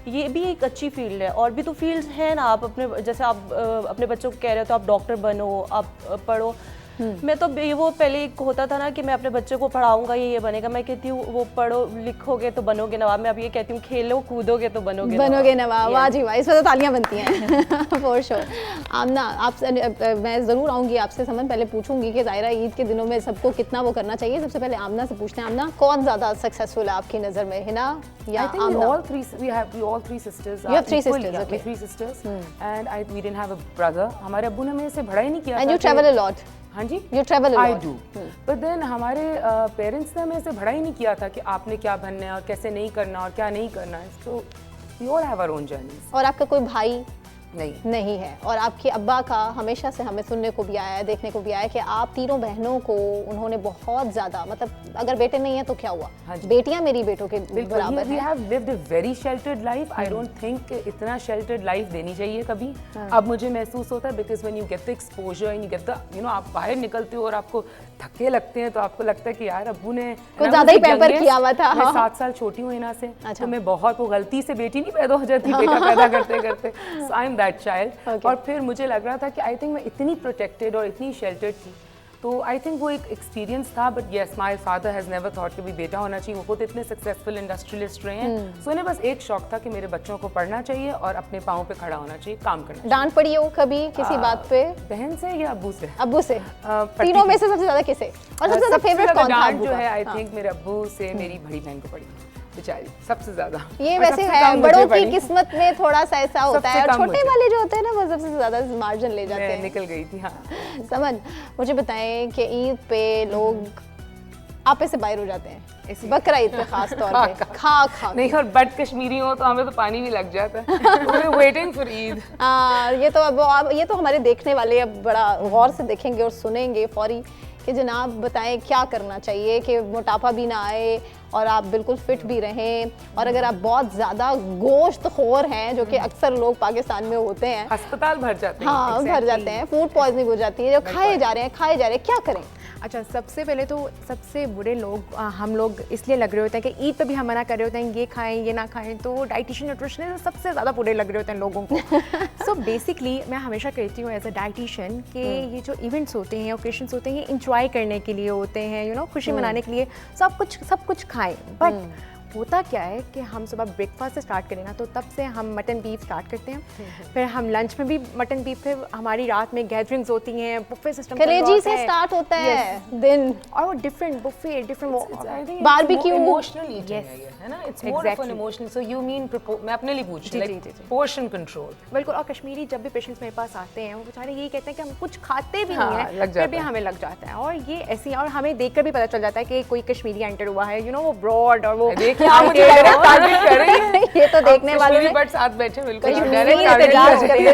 ये भी एक अच्छी फील्ड है। और भी तो फील्ड्स हैं ना, आप अपने जैसे आप अपने बच्चों को कह रहे हो तो आप डॉक्टर बनो, आप पढ़ो। मैं तो वो पहले एक होता था ना कि मैं अपने बच्चे को पढ़ाऊंगा ये बनेगा, मैं कहती हूँ वो पढ़ो लिखोगे तो बनोगे नवाब। मैं अब ये कहती हूँ खेलो कूदोगे तो बनोगे नवाब। वाह जी वाह, इस वजह तालियां बनती हैं फॉर श्योर। आमना, आपसे मैं ज़रूर आऊँगी आपसे समन, पहले पूछूंगी कि ज़ाहिरा ईद के दिनों में सबको कितना वो करना चाहिए। सबसे पहले आमना से पूछते हैं, आमना कौन ज़्यादा सक्सेसफुल है आपकी नज़र में, हिना या आमना? We all three sisters. You have 3 sisters, yeah, okay. 3 sisters, and we didn't have a brother. हमारे अब्बू ने मेरे से बड़ा ही नहीं किया। And you travel a lot. हाँ जी, You travel a I lot. do. But then हमारे पेरेंट्स ने मेरे से बड़ा ही नहीं किया था कि आपने क्या बनना है और कैसे नहीं करना और क्या नहीं करना है। So we all have our own journeys. और आपका कोई भाई नहीं है? और आपके अब्बा का हमेशा से हमें सुनने को भी आया है, देखने को भी आया है कि आप तीनों बहनों को उन्होंने बहुत ज़्यादा, मतलब अगर बेटे नहीं है तो क्या हुआ, बेटियां मेरी बेटों के बराबर हैं। We have lived a very sheltered life. I don't think इतना sheltered life देनी चाहिए कभी। अब मुझे महसूस होता है because when you get the exposure and you get the आप बाहर निकलते हो और आपको धक्के लगते हैं तो आपको लगता है कि यार अब्बू ने कुछ ज़्यादा ही पैम्पर किया हुआ था। मैं 7 साल छोटी हूँ इना से, तो मैं बहुत, वो गलती से बेटी नहीं पैदा हो जाती बेटा पैदा करते करते। So I'm that child. और फिर मुझे लग रहा था कि आई थिंक मैं इतनी प्रोटेक्टेड और इतनी शेल्टर्ड थी, तो आई थिंक वो एक एक्सपीरियंस था। But yes, my father has never thought कि भी बेटा होना चाहिए। वो खुद इतने सक्सेसफुल इंडस्ट्रियलिस्ट रहे हैं, सो उन्हें बस एक शौक था कि मेरे बच्चों को पढ़ना चाहिए और अपने पाँव पे खड़ा होना चाहिए, काम करना चाहिए। डांट पड़ी हो कभी किसी बात पे? बहन से या अब्बू से? अब्बू से। तीनों में से सबसे ज्यादा किसे, और सबसे ज्यादा फेवरेट कौन था? जो है आई थिंक मेरे अब्बू से मेरी बड़ी बहन को पड़ी बेचारी सबसे ज्यादा। ये वैसे है, बड़ों की किस्मत में थोड़ा सा ऐसा होता है, और छोटे वाले जो होते हैं ना वो सबसे ज्यादा मार्जिन ले जाते हैं। निकल गई थी। हाँ समझ, मुझे बताएं कि ईद पे लोग आप ऐसे बाहर हो जाते हैं बकरा ईद पे खास तौर पे खा नहीं, और बट कश्मीरी हो तो हमें तो पानी भी लग जाता है वेटिंग फॉर ईद। ये तो अब ये तो हमारे देखने वाले अब बड़ा गौर से देखेंगे और सुनेंगे फौरी कि जनाब बताएं क्या करना चाहिए कि मोटापा भी ना आए और आप बिल्कुल फिट भी रहें। और अगर आप बहुत ज़्यादा गोश्त खोर हैं, जो कि अक्सर लोग पाकिस्तान में होते हैं, अस्पताल भर जाते हैं। हाँ भर जाते हैं, फूड पॉइजनिंग हो जाती है, जो खाए जा रहे हैं, क्या करें? अच्छा, सबसे पहले तो सबसे बुरे लोग हम लोग इसलिए लग रहे होते हैं कि ईद पे भी हम मना कर रहे होते हैं ये खाएं ये ना खाएं, तो डाइटिशियन न्यूट्रिशनिस्ट सबसे ज़्यादा बुरे लग रहे होते हैं लोगों को। सो बेसिकली मैं हमेशा कहती हूँ एज अ डाइटिशियन कि ये जो इवेंट्स होते हैं, ओकेशंस होते हैं, ये इंजॉय करने के लिए होते हैं, खुशी मनाने के लिए सब कुछ खाएं। बट होता क्या है कि हम सुबह ब्रेकफास्ट से स्टार्ट करें ना, तो तब से हम मटन बीफ स्टार्ट करते हैं, फिर हम लंच में भी मटन बीफ, फिर हमारी रात में गैदरिंग्स होती हैं, बुफे सिस्टम कलेजी से स्टार्ट होता है दिन, और वो different buffet different barbecue, emotional eating है ना, it's more of an emotional. So you mean मैं अपने लिए पूछ रही हूं, पोर्शन कंट्रोल। बिल्कुल। और कश्मीरी जब भी पेशेंट्स मेरे पास आते हैं वो बेचारे यही कहते हैं कि हम कुछ खाते भी हाँ, नहीं है, फिर भी हमें लग जाता है। और ये ऐसी, और हमें देखकर भी पता चल जाता है कि कोई कश्मीरी एंटर हुआ है, वो ब्रॉड और वो ये तो देखने वालों ने बट साथ बैठे बिल्कुल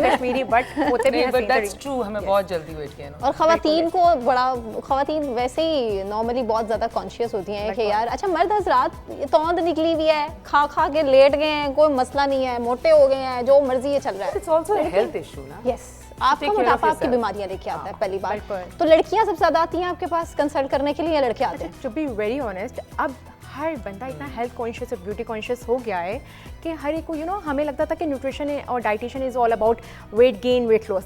कश्मीरी बट होते भी हैं, बट दैट्स ट्रू, हमें बहुत जल्दी वेट किया ना। और खवातीन वैसे ही नॉर्मली बहुत ज्यादा कॉन्शियस होती हैं कि यार अच्छा मर्द हजरात तौंद निकली हुई है, खा के लेट गए हैं, कोई मसला नहीं है, मोटे हो गए हैं, जो मर्जी ये चल रहा है। It's also a health issue ना। यस, आपका मोटापा आपकी बीमारियां लेके आता है पहली बार। तो लड़कियां सबसे ज्यादा आती हैं आपके पास कंसल्ट करने के लिए, या लड़के आते हैं? टू बी वेरी ऑनेस्ट, अब हर बंदा इतना हेल्थ कॉन्शियस और ब्यूटी कॉन्शियस हो गया है कि हर एक को हमें लगता था कि न्यूट्रिशन और dietitian is all about weight gain weight loss.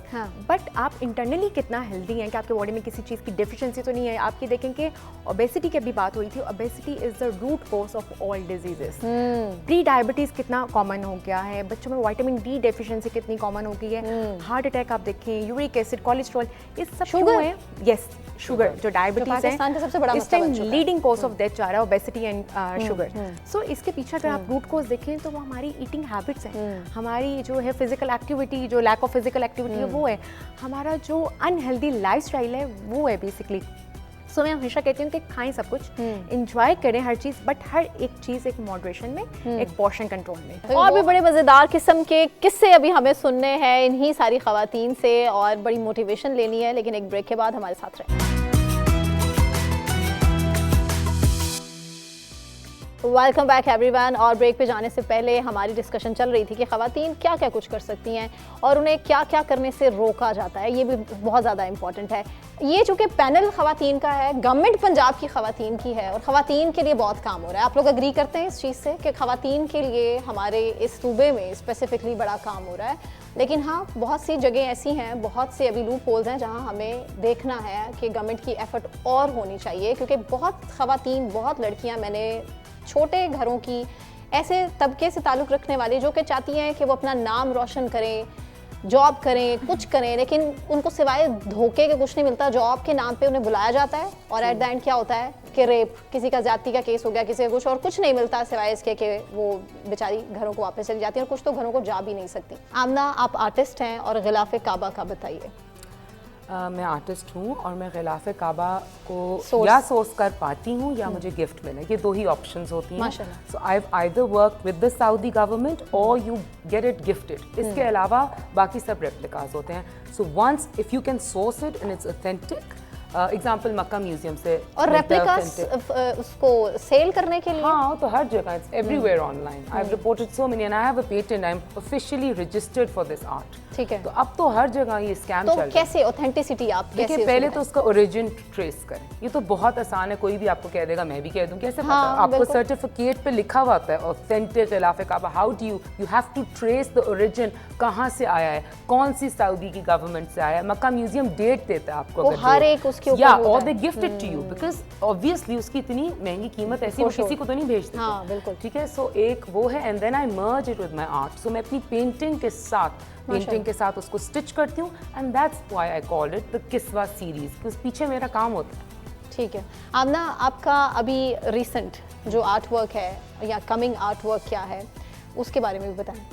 But आप इंटरनली कितना हेल्दी हैं कि आपके बॉडी में किसी चीज़ की डेफिशिएंसी तो नहीं है। आपकी देखें कि ओबेसिटी की भी बात हुई थी, obesity is the root cause of all diseases. Pre diabetes कितना कॉमन हो गया है, बच्चों में विटामिन डी डेफिशिएंसी कितनी कॉमन हो गई है, हार्ट अटैक आप देखें, यूरिक एसिड, कोलेस्ट्रॉल, ये सब शुगर है। यस, शुगर जो डायबिटीज है इस time leading cause of death जा रहा है, ओबेसिटी एंड शुगर। सो इसके पीछे अगर आप रूट कॉज देखें तो वो हमारी ईटिंग हैबिट्स हैं, हमारी जो है फिजिकल एक्टिविटी, जो लैक ऑफ फिजिकल एक्टिविटी है वो है, हमारा जो अनहेल्दी लाइफस्टाइल है वो है बेसिकली। सो मैं हमेशा कहती हूँ कि खाएं सब कुछ, इंजॉय करें हर चीज़, बट हर एक चीज़ एक मॉडरेशन में, एक पोर्शन कंट्रोल में। और भी बड़े मज़ेदार किस्म के किस्से अभी हमें सुनने हैं इन्हीं सारी खवातीन से, और बड़ी मोटिवेशन लेनी है, लेकिन एक ब्रेक के बाद हमारे साथ रहें। Welcome back everyone. और ब्रेक पे जाने से पहले हमारी डिस्कशन चल रही थी कि ख़वातीन क्या क्या कुछ कर सकती हैं और उन्हें क्या क्या करने से रोका जाता है, ये भी बहुत ज़्यादा इंपॉर्टेंट है। ये चूँकि पैनल ख़वातीन का है, गवर्नमेंट पंजाब की ख़वातीन की है, और ख़वातीन के लिए बहुत काम हो रहा है। आप लोग एग्री करते हैं इस चीज़ से कि ख़वातीन के लिए हमारे इस सूबे में स्पेसिफिकली बड़ा काम हो रहा है? लेकिन हाँ, बहुत सी जगह ऐसी हैं, बहुत से अभी लूप होल्स हैं जहाँ हमें देखना है कि गवर्नमेंट की एफर्ट और होनी चाहिए, क्योंकि बहुत ख़वातीन, बहुत लड़कियाँ, मैंने छोटे घरों की, ऐसे तबके से ताल्लुक़ रखने वाली जो कि चाहती हैं कि वो अपना नाम रोशन करें, जॉब करें, कुछ करें, लेकिन उनको सिवाय धोखे के कुछ नहीं मिलता। जॉब के नाम पे उन्हें बुलाया जाता है और एट द एंड क्या होता है कि रेप, किसी का ज़्यादती का केस हो गया, किसी का कुछ नहीं मिलता सिवाय इसके कि वो बेचारी घरों को वापस चली जाती है, और कुछ तो घरों को जा भी नहीं सकती। आमना, आप आर्टिस्ट हैं और गिलाफ़े काबा का बताइए। मैं आर्टिस्ट हूँ और मैं गिलाफ़े काबा को या सोर्स कर पाती हूँ या मुझे गिफ्ट मिले, ये दो ही ऑप्शंस होती हैं। So I have either worked with the Saudi government और यू गेट इट गिफ्टेड। इसके अलावा बाकी सब रेप्लिकास होते हैं। So once if you can source it and it's authentic, example Mecca museum से। और रेप्लिकास उसको सेल करने के लिए? हाँ, तो हर जगह, it's everywhere online. I have reported so many and I have a patent, I am officially registered for this art. ठीक है। तो अब तो हर जगह ये स्कैम चल रहा है। तो कैसे ऑथेंटिसिटी आप कैसे? देखिए, पहले तो उसका ओरिजिन ट्रेस करें। ये तो बहुत आसान है, कोई भी आपको कह देगा, मैं भी कह दूं, कैसे पता? आपको सर्टिफिकेट पे लिखा हुआ होता है ऑथेंटिक गिलाफ़े काबा। How do you have to trace the origin, कहाँ से आया है, कौन सी सऊदी की गवर्नमेंट से आया है। मक्का म्यूजियम डेट देता है आपको, हर एक उसके ऊपर, या और they gift it to you, because obviously उसकी इतनी महंगी कीमत ऐसी वो किसी को तो नहीं भेजते। हाँ, बिल्कुल। ठीक है। सो एक वो है, and then I merge it with my art. So मैं अपनी पेंटिंग के साथ उसको स्टिच करती हूँ, and that's why I called it the Kiswa series, कि उस पीछे मेरा काम होता है। ठीक है। आमना, आपका अभी रिसेंट जो आर्ट वर्क है या कमिंग आर्ट वर्क क्या है, उसके बारे में भी बताएं।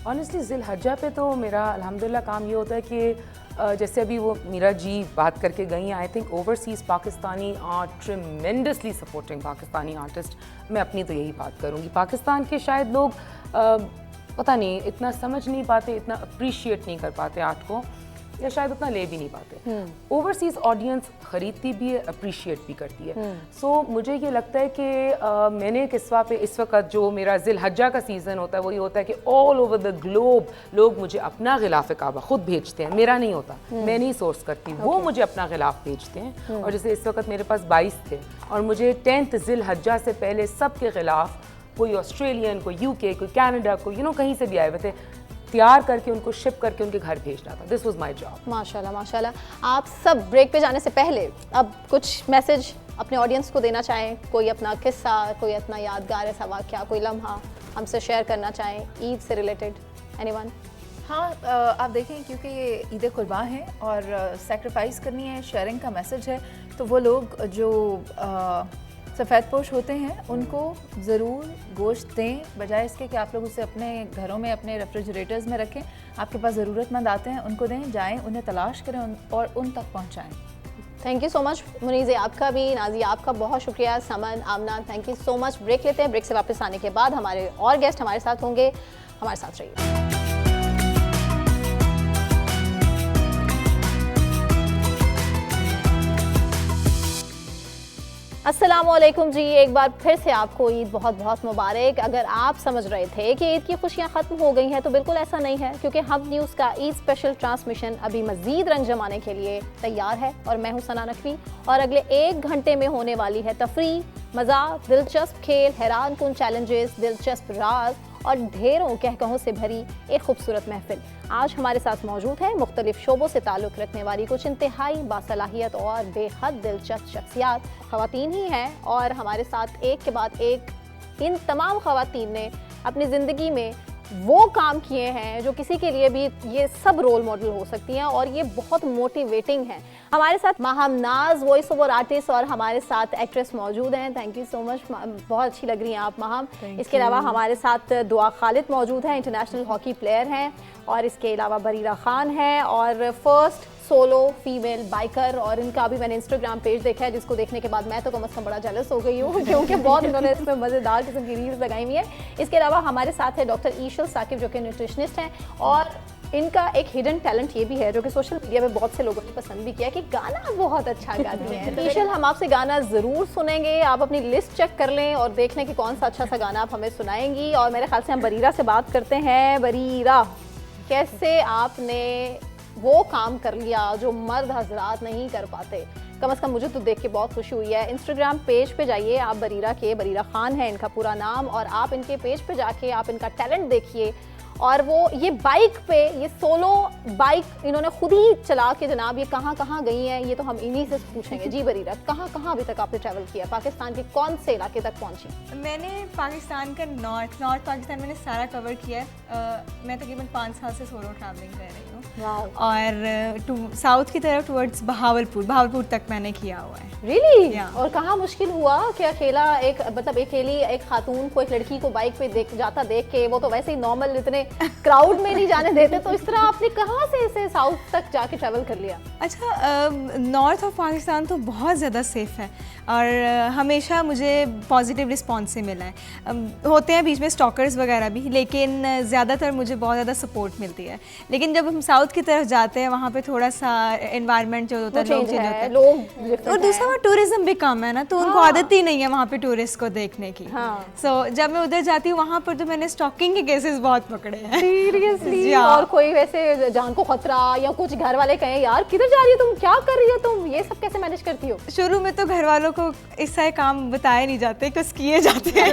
ऑनेस्टली ज़िल हज्जा पे तो मेरा अल्हम्दुलिल्लाह काम ये होता है कि जैसे अभी वो मीरा जी बात करके गई हैं, I think overseas Pakistani are tremendously supporting Pakistani artist. मैं अपनी तो यही बात करूँगी, पाकिस्तान के शायद लोग पता नहीं इतना समझ नहीं पाते, इतना अप्रिशिएट नहीं कर पाते आर्ट को, या शायद उतना ले भी नहीं पाते। ओवरसीज़ ऑडियंस ख़रीदती भी है, अप्रिशिएट भी करती है। सो मुझे ये लगता है कि मैंने किस्वा पे इस वक्त जो मेरा ज़िलहज्जा का सीज़न होता है, वही होता है कि ऑल ओवर द ग्लोब लोग मुझे अपना गिलाफ काबा खुद भेजते हैं, मेरा नहीं होता, मैं नहीं सोर्स करती, वो मुझे अपना गिलाफ भेजते हैं। और जैसे इस वक्त मेरे पास 22 थे और मुझे 10th ज़िलहज्जा से पहले सबके ख़िलाफ़, कोई ऑस्ट्रेलियन, कोई UK, कोई कनाडा, कोई कहीं से भी आए हुए थे, तैयार करके उनको शिप करके उनके घर भेजना था। This was my job. माशाल्लाह माशाल्लाह। आप सब ब्रेक पे जाने से पहले अब कुछ मैसेज अपने ऑडियंस को देना चाहें, कोई अपना किस्सा, कोई अपना यादगार ऐसा वाक़या, कोई लम्हा हमसे शेयर करना चाहें ईद से रिलेटेड, एनीवन? हाँ, आप देखें क्योंकि ये ईद कुर्बान है और सेक्रीफाइस करनी है, शेयरिंग का मैसेज है, तो वो लोग जो सफ़ेद पोश होते हैं उनको ज़रूर गोश्त दें, बजाय इसके कि आप लोग उसे अपने घरों में, अपने रेफ्रिजरेटर्स में रखें। आपके पास ज़रूरतमंद आते हैं, उनको दें, जाएं, उन्हें तलाश करें और उन तक पहुंचाएं। Thank you so much Muneeze, आपका भी, नाज़ी आपका बहुत शुक्रिया, Saman, Amna, thank you so much. Break लेते हैं, ब्रेक से वापस आने के बाद हमारे और गेस्ट हमारे साथ होंगे, हमारे साथ रहिए। अस्सलामुअलैकुम जी, एक बार फिर से आपको ईद बहुत बहुत मुबारक। अगर आप समझ रहे थे कि ईद की खुशियां ख़त्म हो गई हैं तो बिल्कुल ऐसा नहीं है, क्योंकि हब न्यूज़ का ईद स्पेशल ट्रांसमिशन अभी मज़ीद रंग जमाने के लिए तैयार है और मैं हूं सना नकवी, और अगले 1 घंटे में होने वाली है तफरी, मज़ाक, दिलचस्प खेल, हैरान कुन चैलेंजेस, दिलचस्प राज और ढेरों कहकहों से भरी एक खूबसूरत महफिल। आज हमारे साथ मौजूद है मुख्तलिफ शोबों से ताल्लुक़ रखने वाली कुछ इंतहाई बासलाहियत और बेहद दिलचस्प शख्सियात, ख़वातीन ही हैं, और हमारे साथ एक के बाद एक इन तमाम ख़वातीन ने अपनी ज़िंदगी में वो काम किए हैं जो किसी के लिए भी ये सब रोल मॉडल हो सकती हैं, और ये बहुत मोटिवेटिंग हैं। हमारे साथ माहम नाज, वॉइस ओवर आर्टिस्ट, और हमारे साथ एक्ट्रेस मौजूद हैं। थैंक यू सो मच, बहुत अच्छी लग रही हैं आप माहम। इसके अलावा हमारे साथ दुआ खालिद मौजूद हैं, इंटरनेशनल हॉकी प्लेयर हैं, और इसके अलावा बरीरा खान है और फर्स्ट सोलो फीमेल बाइकर, और इनका भी मैंने इंस्टाग्राम पेज देखा है, जिसको देखने के बाद मैं तो कम से कम बड़ा जेलस हो गई हूँ क्योंकि बहुत इन्होंने इसमें मज़ेदार किस्म की रील्स लगाई हुई है। इसके अलावा हमारे साथ है डॉक्टर ईशल साकिब, जो कि न्यूट्रिशनिस्ट हैं, और इनका एक हिडन टैलेंट ये भी है जो कि सोशल मीडिया पे बहुत से लोगों ने पसंद भी किया कि गाना बहुत अच्छा गाती हैं। तो ईशल, हम आपसे गाना ज़रूर सुनेंगे, आप अपनी लिस्ट चेक कर लें और देख लें कि कौन सा अच्छा सा गाना आप हमें सुनाएंगी। और मेरे ख्याल से हम बरीरा से बात करते हैं। बरीरा, कैसे आपने वो काम कर लिया जो मर्द हजरात नहीं कर पाते? कम से कम मुझे तो देख के बहुत खुशी हुई है। इंस्टाग्राम पेज पे जाइए आप, बरीरा के, बरीरा खान है इनका पूरा नाम, और आप इनके पेज पे जाके आप इनका टैलेंट देखिए। और वो ये बाइक पे, ये सोलो बाइक इन्होंने खुद ही चला के, जनाब ये कहाँ कहाँ गई हैं ये तो हम इन्हीं से पूछेंगे। जी बरीरा, कहाँ कहाँ अभी तक आपने ट्रैवल किया, पाकिस्तान के कौन से इलाके तक पहुँची? मैंने पाकिस्तान का नॉर्थ पाकिस्तान मैंने सारा कवर किया है। मैं तकरीबन 5 साल से सोलो ट्रैवलिंग कर रही हूँ, और साउथ की तरफ टुवर्ड्स बहावलपुर तक मैंने किया हुआ है। Really? और कहाँ मुश्किल हुआ कि अकेला एक, मतलब अकेली एक खातून को, एक लड़की को बाइक पे जाता देख के, वो तो वैसे ही नॉर्मल इतने क्राउड में नहीं जाने देते, तो इस तरह आपने कहाँ से इसे साउथ तक जाके ट्रैवल कर लिया? अच्छा, नॉर्थ ऑफ पाकिस्तान तो बहुत ज़्यादा सेफ़ है और हमेशा मुझे पॉजिटिव रिस्पॉन्स से मिला है। होते हैं बीच में स्टॉकर्स वगैरह भी, लेकिन ज़्यादातर मुझे बहुत ज़्यादा सपोर्ट मिलती है। लेकिन जब हम साउथ की तरफ जाते हैं वहाँ पे थोड़ा सा एनवायरनमेंट जो होता है, लोग चेंज होते हैं, और दूसरा वहाँ टूरिज्म भी कम है ना, तो उनको आदत ही नहीं है वहाँ पे टूरिस्ट को देखने की। सो जब मैं उधर जाती हूँ वहाँ पर तो मैंने स्टॉकिंग के केसेस बहुत पकड़े हैं। सीरियसली? और कोई वैसे जान को खतरा या कुछ घर वाले कहें यार किधर जा रही हो तुम, क्या कर रही हो तुम, ये सब कैसे मैनेज करती हो? शुरू में तो घर वालों को इस सारे काम बताए नहीं जाते, कुछ किए जाते हैं।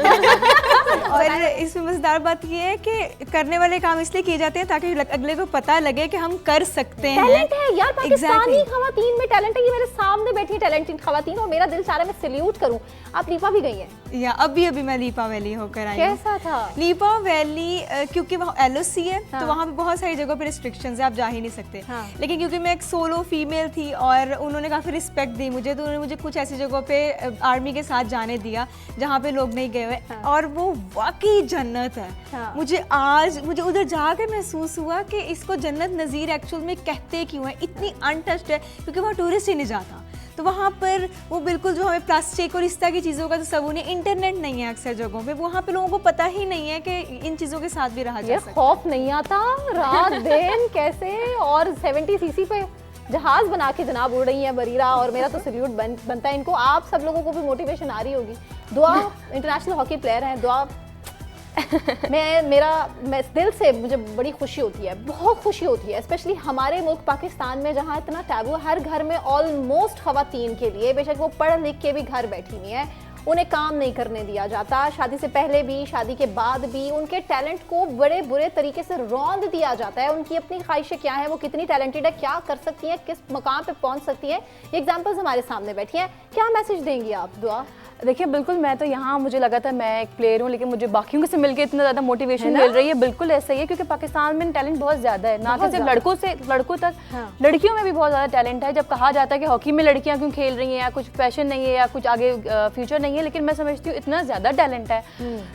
और इसमें मजेदार बात ये है कि करने वाले काम इसलिए किए जाते हैं ताकि अगले को पता लगे कि हम कर सकते हैं। टैलेंट है यार, पाकिस्तानी खवातीन में टैलेंट है। ये मेरे सामने बैठी टैलेंटेड खवातीन और मेरा दिल चाह रहा है मैं सैल्यूट करूं। आप लीपा भी गई हैं? या अभी मैं लीपा वैली होकर आई हूं। कैसा था लीपा वैली? क्योंकि वहाँ LOC है, तो वहाँ पे बहुत सारी जगहों पे रिस्ट्रिक्शंस है, आप जा ही नहीं सकते। लेकिन क्योंकि मैं एक सोलो फीमेल थी और उन्होंने काफ़ी रिस्पेक्ट दी मुझे, तो उन्होंने मुझे कुछ ऐसी जगहों पे आर्मी के साथ जाने दिया जहाँ पे लोग नहीं गए हुए। और वो वाकई जन्नत है। मुझे उधर जाकर महसूस हुआ कि इसको जन्नत नज़ीर एक्चुअल में कहते क्यों है, इतनी अनटच्ड है क्योंकि वहाँ टूरिस्ट ही नहीं जाता। तो वहाँ पर वो बिल्कुल जो हमें प्लास्टिक और इस तरह की चीज़ों का तो सबूत नहीं, इंटरनेट नहीं है अक्सर जगहों पे, वहाँ पे लोगों को पता ही नहीं है कि इन चीज़ों के साथ भी रहा जा सकता है। खौफ नहीं आता रात दिन कैसे, और 70 सीसी पे जहाज बना के जनाब उड़ रही है बरीरा, और मेरा तो सल्यूट बनता है इनको। आप सब लोगों को भी मोटिवेशन आ रही होगी। दुआ इंटरनेशनल हॉकी प्लेयर हैं, दुआ मैं दिल से, मुझे बड़ी खुशी होती है, बहुत खुशी होती है, स्पेशली हमारे मुल्क पाकिस्तान में जहाँ इतना टैबू, हर घर में ऑलमोस्ट ख़वातीन के लिए, बेशक वो पढ़ लिख के भी घर बैठी हुई हैं, उन्हें काम नहीं करने दिया जाता। शादी से पहले भी, शादी के बाद भी उनके टैलेंट को बड़े बुरे तरीके से रौंद दिया जाता है। उनकी अपनी ख्वाहिशें क्या हैं, वो कितनी टैलेंटेड है, क्या कर सकती हैं, किस मकाम पे पहुंच सकती हैं, ये एग्जांपल्स हमारे सामने बैठी हैं। क्या मैसेज देंगी आप दुआ? देखिए बिल्कुल, मैं तो यहाँ मुझे लगा था मैं एक प्लेयर हूँ, लेकिन मुझे बाकियों से मिलकर इतना ज़्यादा मोटिवेशन मिल रही है। बिल्कुल ऐसा ही है, क्योंकि पाकिस्तान में टैलेंट बहुत ज़्यादा है, ना कि सिर्फ लड़कों तक, लड़कियों में भी बहुत ज़्यादा टैलेंट है। जब कहा जाता है कि हॉकी में लड़कियाँ क्यों खेल रही हैं, या कुछ पैशन नहीं है, या कुछ आगे फ्यूचर नहीं है, लेकिन मैं समझती हूँ इतना ज़्यादा टैलेंट है।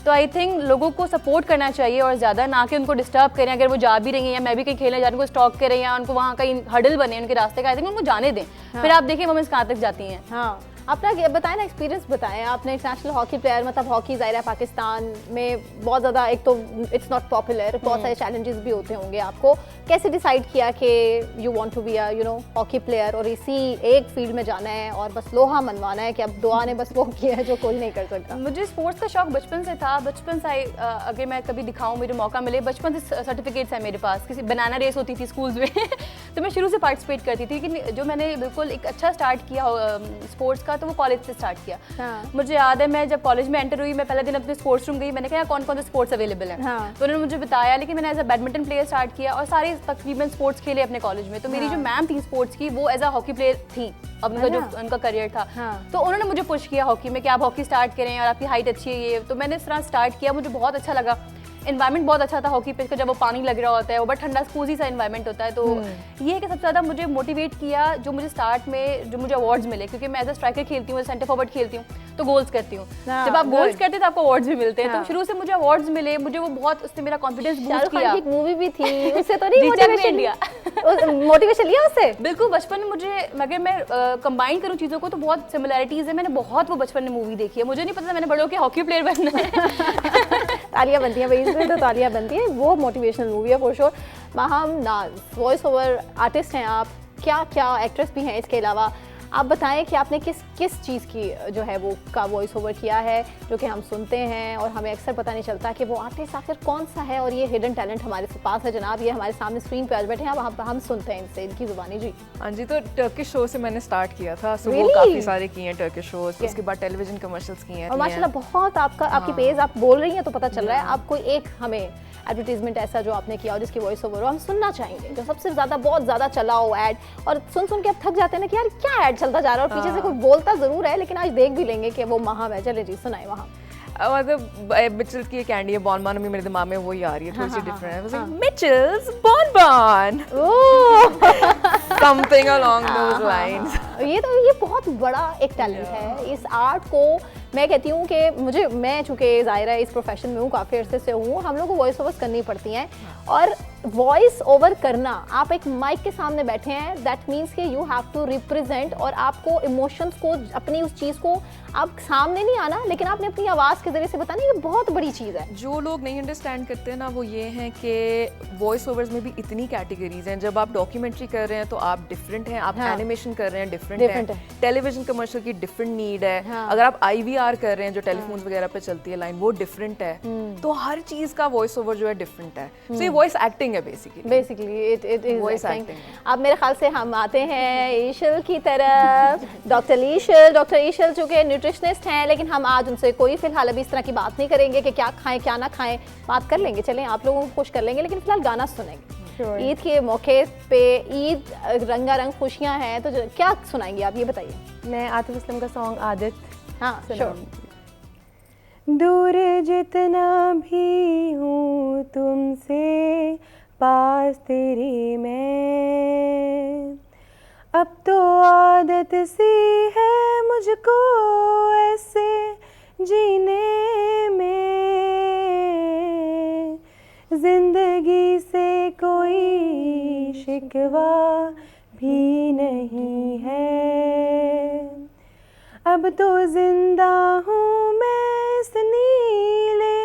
तो आई थिंक लोगों को सपोर्ट करना चाहिए, और ज़्यादा ना कि उनको डिस्टर्ब करें। अगर वो जा भी रही हैं, या मैं भी कहीं खेलने जा रही हूँ, उनको स्टॉक करें, या उनको वहाँ कहीं हडल बने उनके रास्ते का, आई थिंक उनको जाने दें। फिर आप देखिए वुमेन्स कहाँ तक जाती हैं। हाँ, अपना बताएं ना, एक्सपीरियंस बताएं। आपने इंटरनेशनल हॉकी प्लेयर, मतलब हॉकी ज़ाहिर है पाकिस्तान में बहुत ज़्यादा, एक तो इट्स नॉट पॉपुलर, बहुत सारे चैलेंजेस भी होते होंगे। आपको कैसे डिसाइड किया कि you want to be a hockey player, और इसी एक फील्ड में जाना है और बस लोहा मनवाना है, कि अब दुआ ने बस वो किया है जो कोई नहीं कर सकता? मुझे स्पोर्ट्स का शौक बचपन से था। बचपन से अगर मैं कभी दिखाऊं, मुझे मौका मिले, बचपन से सर्टिफिकेट्स है मेरे पास। किसी बनाना रेस होती थी स्कूल्स में तो मैं शुरू से पार्टिसिपेट करती थी। लेकिन जो मैंने बिल्कुल एक अच्छा स्टार्ट किया स्पोर्ट्स का, तो वो कॉलेज से स्टार्ट किया। मुझे याद है, मैं जब कॉलेज में एंटर हुई, मैं पहले दिन अपने स्पोर्ट्स रूम गई, मैंने कहा कौन कौन से स्पोर्ट्स अवेलेबल है। तो उन्होंने मुझे बताया, लेकिन मैंने as a badminton player start किया, और सारे तकरीबन स्पोर्ट्स खेले अपने कॉलेज में। तो मेरी जो मैम थी स्पोर्ट्स की, वो एज अ हॉकी प्लेयर थी, अब उनका जो उनका करियर था। तो उन्होंने मुझे पुश किया हॉकी में कि आप हॉकी स्टार्ट करें, और आपकी हाइट अच्छी है ये। तो मैंने इस तरह स्टार्ट किया, मुझे बहुत अच्छा लगा। एनवायरनमेंट बहुत अच्छा था हॉकी पिच का, जब वो पानी लग रहा होता है, वो बड़ा ठंडा स्कूजी सा एनवायरनमेंट होता है। तो ये है कि सबसे ज़्यादा मुझे मोटिवेट किया, जो मुझे स्टार्ट में जो मुझे अवार्ड्स मिले, क्योंकि मैं एज अ स्ट्राइकर खेलती हूँ, सेंटर फॉरवर्ड खेलती हूँ, तो गोल्स करती हूँ। जब आप गोल्स करते हैं तो आपको अवार्ड्स भी मिलते हैं। तो शुरू से मुझे अवार्ड्स मिले, मुझे वो बहुत, उसने मेरा कॉन्फिडेंस बूस्ट किया। एक मूवी भी थी, उससे तो नहीं मोटिवेशन लिया उससे? बिल्कुल, बचपन में मुझे, अगर मैं कंबाइन करूँ चीज़ों को, तो बहुत सिमिलैरिटीज़ है। मैंने बहुत वो बचपन में मूवी देखी है, मुझे नहीं पता था मैंने बड़ों के हॉकी प्लेयर बनना है। तालियां बनती हैं भाई, इसमें तो तालियां बनती हैं। वो मोटिवेशनल मूवी है फॉर श्योर। माहम नाज, वॉइस ओवर आर्टिस्ट हैं आप, क्या क्या एक्ट्रेस भी हैं इसके अलावा। आप बताएं कि आपने किस चीज़ की जो है वो का वॉइस ओवर किया है, जो कि हम सुनते हैं और हमें अक्सर पता नहीं चलता कि वो आर्टिस्ट आखिर कौन सा है। और ये हिडन टैलेंट हमारे पास है जनाब, ये हमारे सामने स्क्रीन पे आज बैठे हैं, हम सुनते हैं इनसे, इनकी ज़ुबानी। जी हाँ जी, तो टर्किश शो से मैंने स्टार्ट किया था। सो वो काफ़ी सारे किए हैं टर्किश शोज, उसके बाद टेलीविजन कमर्शियल्स किए हैं। और माशाल्लाह बहुत आपकी पेज, आप बोल रही हैं तो पता चल रहा है। आप कोई एक हमें एडवर्टीजमेंट ऐसा जो आपने किया हो, जिसकी वॉइस ओवर हो, हम सुनना चाहेंगे, जो सबसे ज़्यादा बहुत ज़्यादा चला हो ऐड, और सुन के अब थक जाते हैं ना कि यार क्या ऐड चलता जा रहा है, और पीछे से कोई बोलता ज़रूर है, लेकिन आज देख भी लेंगे कि वो माहम है। चले जी, सुनाए वहाँ। मतलब मिचेल्स की कैंडी है बॉन मेरे दिमाग में वही आ रही है, थोड़ी सी डिफरेंट है। मिचेल्स बॉन समथिंग अलोंग दोस लाइंस। ये बहुत बड़ा एक टैलेंट है। इस आर्ट को मैं कहती हूँ कि मैं चूँकि ज़ाहिर है इस प्रोफेशन में हूँ, काफ़ी अरसे से हूँ, हम लोग को वॉइस ओवर्स करनी पड़ती हैं। और वॉइस ओवर करना, आप एक माइक के सामने बैठे हैं, दैट मीन्स कि यू हैव टू रिप्रेजेंट, और आपको इमोशंस को, अपनी उस चीज़ को, आप सामने नहीं आना, लेकिन आपने अपनी आवाज़ के ज़रिए से बताना, ये बहुत बड़ी चीज़ है। जो लोग नहीं अंडरस्टैंड करते हैं ना, वो ये हैं कि वॉइस ओवर्स में भी इतनी कैटेगरीज हैं। जब आप डॉक्यूमेंट्री कर रहे हैं तो आप डिफरेंट हैं, आप एनिमेशन कर रहे हैं डिफरेंट है, टेलीविजन कमर्शियल की डिफरेंट नीड है, अगर आप IVR कर रहे हैं जो टेलीफोन वगैरह पे चलती है लाइन, वो डिफरेंट है। तो हर चीज़ का वॉइस ओवर जो है डिफरेंट है। सो ये वॉइस एक्टिंग है basically it is voice acting. अब मेरे ख्याल से हम आते हैं ईशल की तरफ। डॉक्टर ईशल चूँकि न्यूट्रिशनिस्ट हैं, लेकिन हम आज उनसे कोई फिलहाल अभी इस तरह की बात नहीं करेंगे कि क्या खाएं क्या ना खाएं, बात कर लेंगे, चलें आप लोगों को खुश कर लेंगे, लेकिन फिलहाल गाना सुनेंगे। ईद के मौके पे, ईद रंगारंग खुशियाँ हैं, तो क्या सुनाएंगी आप, ये बताइए। मैं आतिफ असलम का सॉन्ग आदत। हाँ श्योर। दूर जितना भी हूँ तुमसे, पास तेरी मैं, अब तो आदत सी है मुझको ऐसे जीने में। शिकवा भी नहीं है। अब तो जिंदा हूँ मैं इस नीले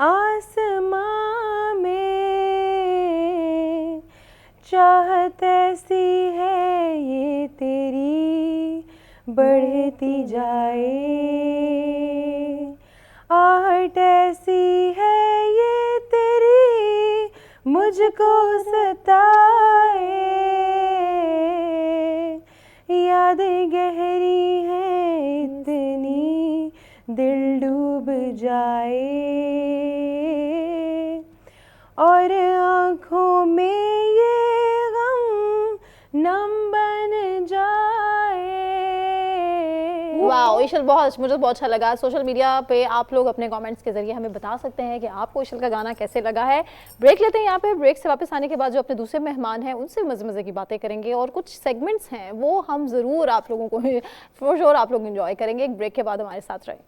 आसमां में, चाहत ऐसी है ये तेरी बढ़ती जाए, आहट ऐसी है ये तेरी मुझको सताए, यादें गहरी हैं इतनी दिल डूब जाए, और आँखों में ये गम नम बन जाए। वाह ईशल, मुझे बहुत अच्छा लगा। सोशल मीडिया पे आप लोग अपने कमेंट्स के जरिए हमें बता सकते हैं कि आपको ईशल का गाना कैसे लगा है। ब्रेक लेते हैं यहाँ पे। ब्रेक से वापस आने के बाद जो अपने दूसरे मेहमान हैं उनसे मज़े मज़े की बातें करेंगे और कुछ सेगमेंट्स हैं वो हम ज़रूर आप लोगों को फॉर श्योर आप लोग एंजॉय करेंगे। एक ब्रेक के बाद हमारे साथ रहें।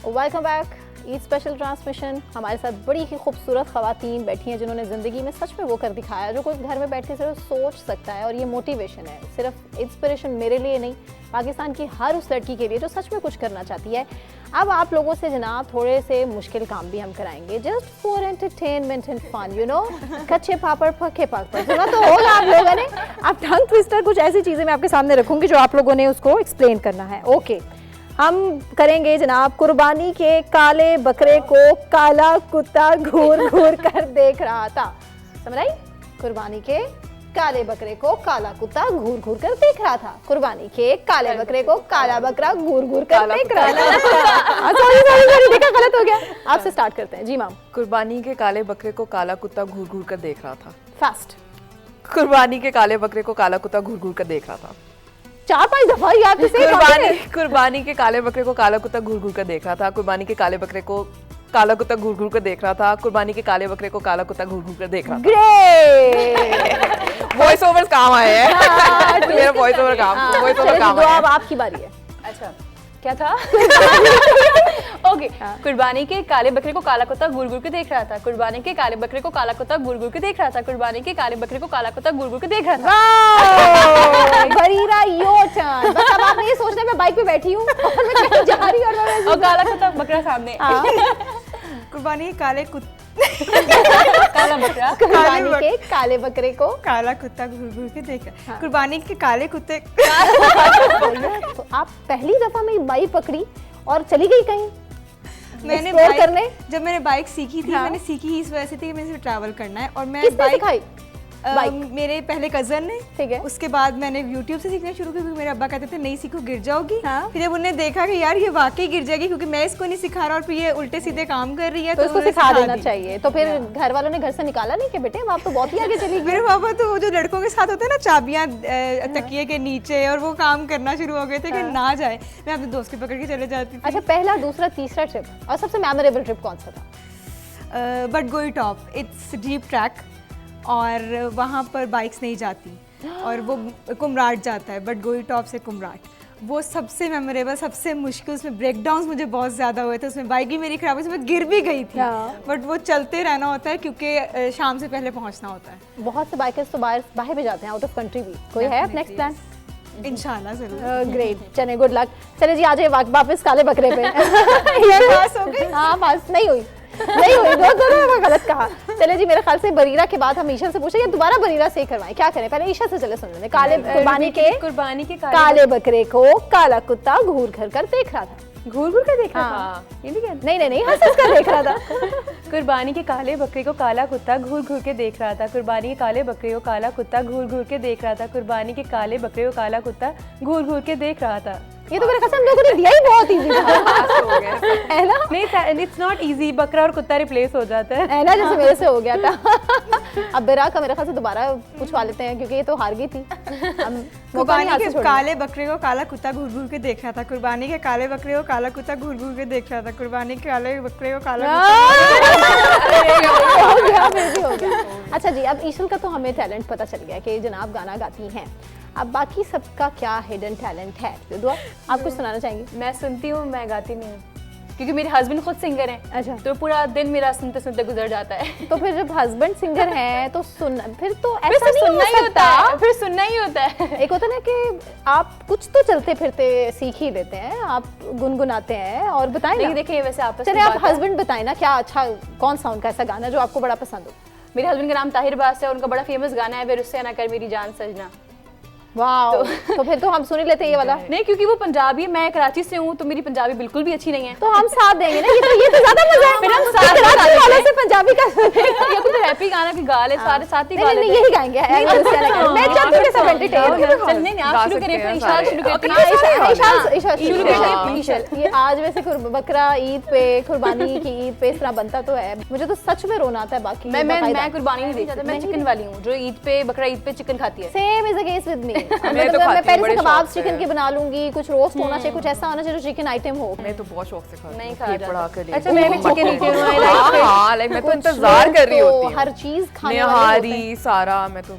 Welcome back. Eid special transmission. हमारे साथ बड़ी ही खूबसूरत ख़वातीन बैठी हैं जिन्होंने ज़िंदगी में सच में वो कर दिखाया जो कोई घर में बैठ के सिर्फ सोच सकता है। और ये मोटिवेशन है, सिर्फ इंस्पिरेशन मेरे लिए नहीं, पाकिस्तान की हर उस लड़की के लिए जो सच में कुछ करना चाहती है। अब आप लोगों से जनाब थोड़े से मुश्किल काम भी हम कराएंगे, just for entertainment and fun, you know. कच्चे पापड़ पक्के पापड़ सुना तो होगा आप लोगों ने। अब टंग ट्विस्टर कुछ ऐसी चीज़ें मैं आपके सामने रखूँगी जो आप लोगों ने उसको एक्सप्लेन करना है। ओके, हम करेंगे जनाब कुर्बानी के काले बकरे को काला कुत्ता घूर घूर कर देख रहा था। समझ आई? कुर्बानी के काले बकरे को काला कुत्ता घूर घूर कर देख रहा था। कुर्बानी के काले बकरे को काला बकरा घूर घूर कर देख रहा था। सॉरी देखा गलत हो गया। आपसे स्टार्ट करते हैं जी मैम। कुर्बानी के काले बकरे को काला कुत्ता घूर घूर कर देख रहा था। फास्ट। कुर्बानी के काले बकरे को काला कुत्ता घूर घूर कर देख रहा था। 4-5 दफा याद से कुर्बानी के काले बकरे को काला कुत्ता घूर घूर कर देख रहा था। कुर्बानी के काले बकरे को काला कुत्ता घूर घूर कर देख रहा था। कुर्बानी के काले बकरे को काला कुत्ता घूर घूर कर देख रहा था। ग्रेट। वॉइस ओवर काम आए हैं। मेरा वॉइस ओवर काम आया। अब आपकी बारी है। अच्छा क्या था? ओके, कुर्बानी के काले बकरे को काला कुत्ता घूर घूर के देख रहा था। कुर्बानी के काले बकरे को काला कुत्ता घूर घूर के देख रहा था। कुर्बानी के काले बकरे को काला कुत्ता घूर घूर के देख रहा था। Bareera your turn. बस अब आप ये सोचना मैं बाइक पे बैठी हूँ और मैं कहीं जा रही हूँ और काला कुत्ता बकरा सामने। कुर्बानी के काले कुत्ते काला बकरा। कुर्बानी के काले बकरे को काला कुत्ता घूर घूर के देख रहा। हाँ। कुर्बानी के काले कुत्ते। तो आप पहली दफा में बाइक पकड़ी और चली गई कहीं मैंने बाइक करने। जब मैंने बाइक सीखी थी, हाँ। मैंने सीखी ही इस वजह से थी कि मुझे ट्रैवल करना है। और मैं किसने सिखाई? मेरे पहले कजन ने, ठीक है। उसके बाद मैंने YouTube से सीखना शुरू किया क्योंकि मेरे अब्बा कहते थे नहीं सीखो गिर जाओगी। हाँ। फिर जब उन्होंने देखा कि यार ये वाकई गिर जाएगी क्योंकि मैं इसको नहीं सिखा रहा और फिर ये उल्टे सीधे काम कर रही है तो इसको सिखा देना चाहिए। तो फिर घर वालों ने घर से निकाला नहीं कि बेटे आप तो बहुत ही आगे चली गई। मेरे पापा तो वो जो लड़कों के साथ होते हैं ना चाबियां तकिए के नीचे और वो काम करना शुरू हो गए थे कि ना जाए, मैं अपने दोस्त के पकड़ के चले जाती थी। अच्छा, पहला दूसरा तीसरा ट्रिप और सबसे मेमोरेबल ट्रिप कौन सा था? बटगोई टॉप, इट्स डीप ट्रैक और वहाँ पर बाइक्स नहीं जाती और वो कुमराट जाता है, बटगोई टॉप से कुमराट। वो सबसे मेमोरेबल, सबसे मुश्किल, उसमें ब्रेकडाउन्स मुझे बहुत ज़्यादा हुए थे। उसमें बाइक भी मेरी खराब हुई, उसमें गिर भी गई थी, बट वो चलते रहना होता है क्योंकि शाम से पहले पहुँचना होता है। बहुत से बाइकर्स तो बाहर भी जाते हैं, आउट ऑफ कंट्री भी। कोई है नेक्स्ट प्लान? इंशाल्लाह जरूर। ग्रेट, चले गुड लक। चले जी आ जाइए वापस काले बकरे पे। ये पास हो गई? हाँ पास नहीं हुई दोनों गलत कहा। चले जी, मेरे ख्याल से बरीरा के बाद हम ईशा से पूछे या दोबारा बरीरा से करवाएं, क्या करें? पहले ईशा से चले सुन लें। कुर्बानी के काले बकरे को काला कुत्ता घूर घूर कर देख रहा था। घूर घूर कर देख रहा था? ये भी नहीं हंस कर देख रहा था। कुर्बानी के काले बकरे को काला कुत्ता घूर घूर के देख रहा था। कुर्बानी के काले बकरे को काला कुत्ता घूर घूर के देख रहा था। कुर्बानी के काले बकरे को काला कुत्ता घूर घूर के देख रहा था। ये तो मेरे ख्याल से हम लोगों ने दिया ही बहुत इजी था, है ना? नहीं, इट्स नॉट इजी। बकरा और कुत्ता रिप्लेस हो जाता है ना, जैसे मेरे से हो गया था। अब बिरा का मेरे ख्याल से दोबारा पूछवा लेते हैं क्योंकि ये तो हार गई थी। कुर्बानी के काले बकरे को काला कुत्ता घूर घूर के देख रहा था। कुर्बानी के काले बकरे को काला कुत्ता घूर घूर के देख रहा था। कुर्बानी के काले बकरे को काला हो गया। अच्छा जी, अब ईशल का तो हमें टैलेंट पता चल गया कि जनाब गाना गाती हैं। अब बाकी सबका क्या हिडन टैलेंट है? दुआ, आप कुछ सुनाना चाहेंगे? मैं सुनती हूँ, मैं गाती नहीं हूँ। क्योंकि मेरे हस्बैंड खुद सिंगर हैं। अच्छा। तो पूरा दिन मेरा सुनते सुनते गुजर जाता है। तो फिर जब हस्बैंड सिंगर हैं तो फिर तो फिर ऐसा नहीं सुनना हो ही होता सकता। है, फिर सुनना ही होता है। एक होता है ना कि आप कुछ तो चलते फिरते सीख ही लेते हैं, आप गुनगुनाते हैं और बताएं नहीं ना। देखिए वैसे आपस चलिए में आप बात है। हस्बैंड बताएं ना, क्या अच्छा कौन सा उनका ऐसा गाना जो आपको बड़ा पसंद हो? मेरे हस्बैंड का नाम ताहिर बास है, उनका बड़ा फेमस गाना है फिर उससे ना कर मेरी जान सजना। वाह, तो फिर तो हम सुन ही लेते हैं ये वाला। नहीं क्योंकि वो पंजाबी है, मैं कराची से हूँ तो मेरी पंजाबी बिल्कुल भी अच्छी नहीं है। तो हम साथ देंगे ना, ये तो ज्यादा मजा है। फिर हम कि साथ कराची गा वालों लेंगे। से पंजाबी का सुनेंगे। या कुछ हैप्पी गाना की गा ले, सारे साथ ही गा नहीं लेते यही गाएंगे। मैं चाहती हूँ कि सब entertain हो। चल नहीं आप शुरू करें, फिर इशाल शुरू करते हाँ, इशाल शुरू हाँ, करिए, इशाल। ये आज वैसे बकरा ईद पे, कुर्बानी की ईद पे इस तरह बनता तो है। मुझे तो सच में रोना आता है। बाकी मैं कुर्बानी नहीं देखती, मैं चिकन वाली हूँ जो ईद पे बकरा ईद पे चिकन खाती है। Same is the case with me. मैं तो मैं खाती हूँ पहले बड़े से कबाब शौक से। चिकन के बना लूंगी, कुछ रोस्ट होना चाहिए, कुछ ऐसा होना चाहिए जो चिकन आइटम हो। मैं तो बहुत शौक से खाती नहीं हूँ, खाया पेट बढ़ा कर अच्छा मैं भी चिकन ही हूँ। हाँ लाइक मैं तो कुछ इंतजार कर रही लोग होती तो हूँ। हर चीज खाने वाले होते हैं निहारी सारा मैं तो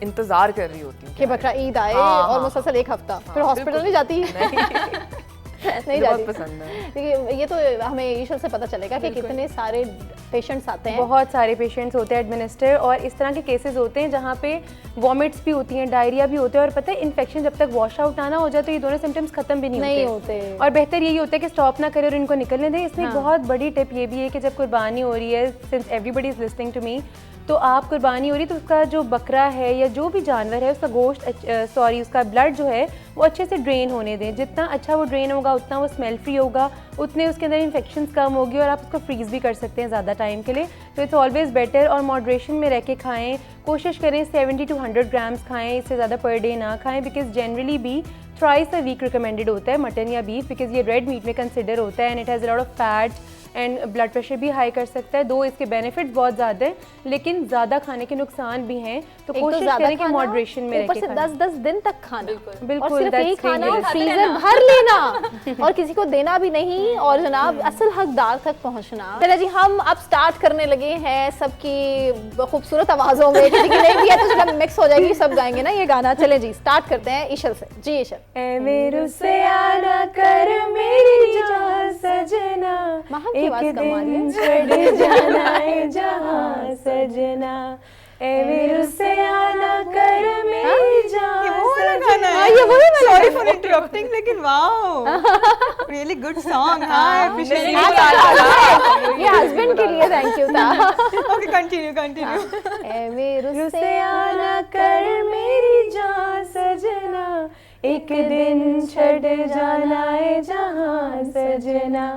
इंतजार कर रही होती हूँ कि बकरा ईद आए हाँ, और हाँ, मुसलसल एक हफ्ता फिर हॉस्पिटल नहीं जाती। नहीं मुझे बहुत जाती। पसंद है। देखिए ये तो हमें ईशल से पता चलेगा कि कितने सारे पेशेंट्स आते हैं। बहुत सारे पेशेंट्स होते हैं एडमिनिस्टर, और इस तरह के केसेस होते हैं जहाँ पे वॉमिट्स भी होती हैं, डायरिया भी होते हैं, और पता है इन्फेक्शन जब तक वॉश आउट ना हो जाए तो ये दोनों सिम्टम्स खत्म भी नहीं होते। और बेहतर यही होता है कि स्टॉप ना करें और इनको निकलने दें। इसमें एक बहुत बड़ी टिप ये भी है कि जब कुर्बानी हो रही है, since everybody is listening to me, तो आप कुर्बानी हो रही है तो उसका जो बकरा है या जो भी जानवर है उसका गोश्त उसका ब्लड जो है वो अच्छे से ड्रेन होने दें। जितना अच्छा वो ड्रेन होगा उतना वो स्मेल फ्री होगा, उतने उसके अंदर इन्फेक्शंस कम होगी और आप उसको फ्रीज़ भी कर सकते हैं ज़्यादा टाइम के लिए। तो इट्स ऑलवेज़ बेटर, और मॉडरेशन में रह के खाएँ। कोशिश करें 70 to 100 ग्राम्स खाएँ, इससे ज़्यादा पर डे ना खाएँ, बिकॉज जनरली भी थ्राइस अ वीक रिकमेंडेड होता है मटन या बीफ, बिकॉज ये रेड मीट में कंसिडर होता है and it has a lot of fat and blood pressure भी हाई कर सकता है। दो इसके बेनिफिट्स बहुत ज़्यादा हैं लेकिन ज़्यादा खाने के नुकसान भी हैं, तो कोशिश करें कि मॉडरेशन में ऊपर रह से के 10-10 दिन तक खाना, बिल्कुल, और सिर्फ that's यही खाना और dangerous. फ्रीजर भर लेना और किसी को देना भी नहीं, और जनाब असल हकदार तक पहुंचना। चलिए जी, हम अब स्टार्ट करने लगे हैं सबकी खूबसूरत आवाज़ों में। किसी की नहीं भी है तो जब मिक्स हो जाएगी सब गाएंगे ना ये गाना। चले जी स्टार्ट करते हैं ईशल से। जी ईशल। ए मेरू से आना कर मेरी जान सजना, महक की आवाज़ कम आ रही है। छड़ जाना है जहाँ सजना, ए मेरू से आना कर मेरी जान सजना। ये वही वाला। सॉरी फॉर इंटरप्टिंग, लेकिन वाओ रियली गुड सॉन्ग। हां एप्रिशिएट। ये हस्बैंड के लिए थैंक यू था। Okay continue. ए मेरू से आना कर मेरी जान सजना, एक दिन छड़ जाना है जहाँ सजना,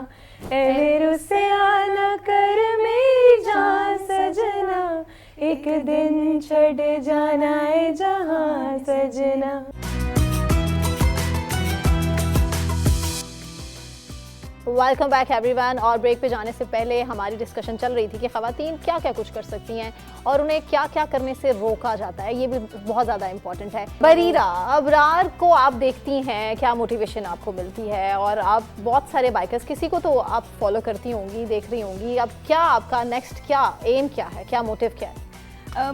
ए मेरू से आना कर मेरी जान सजना, एक दिन छड़ जाना है जहाँ सजना। Welcome back everyone. और ब्रेक पे जाने से पहले हमारी डिस्कशन चल रही थी कि ख़वातीन क्या क्या कुछ कर सकती हैं और उन्हें क्या क्या करने से रोका जाता है, ये भी बहुत ज़्यादा इंपॉर्टेंट है। बरीरा, अबरार को आप देखती हैं, क्या मोटिवेशन आपको मिलती है? और आप बहुत सारे बाइकर्स, किसी को तो आप फॉलो करती होंगी, देख रही होंगी, अब क्या आपका नेक्स्ट क्या एम क्या है, क्या मोटिव क्या है?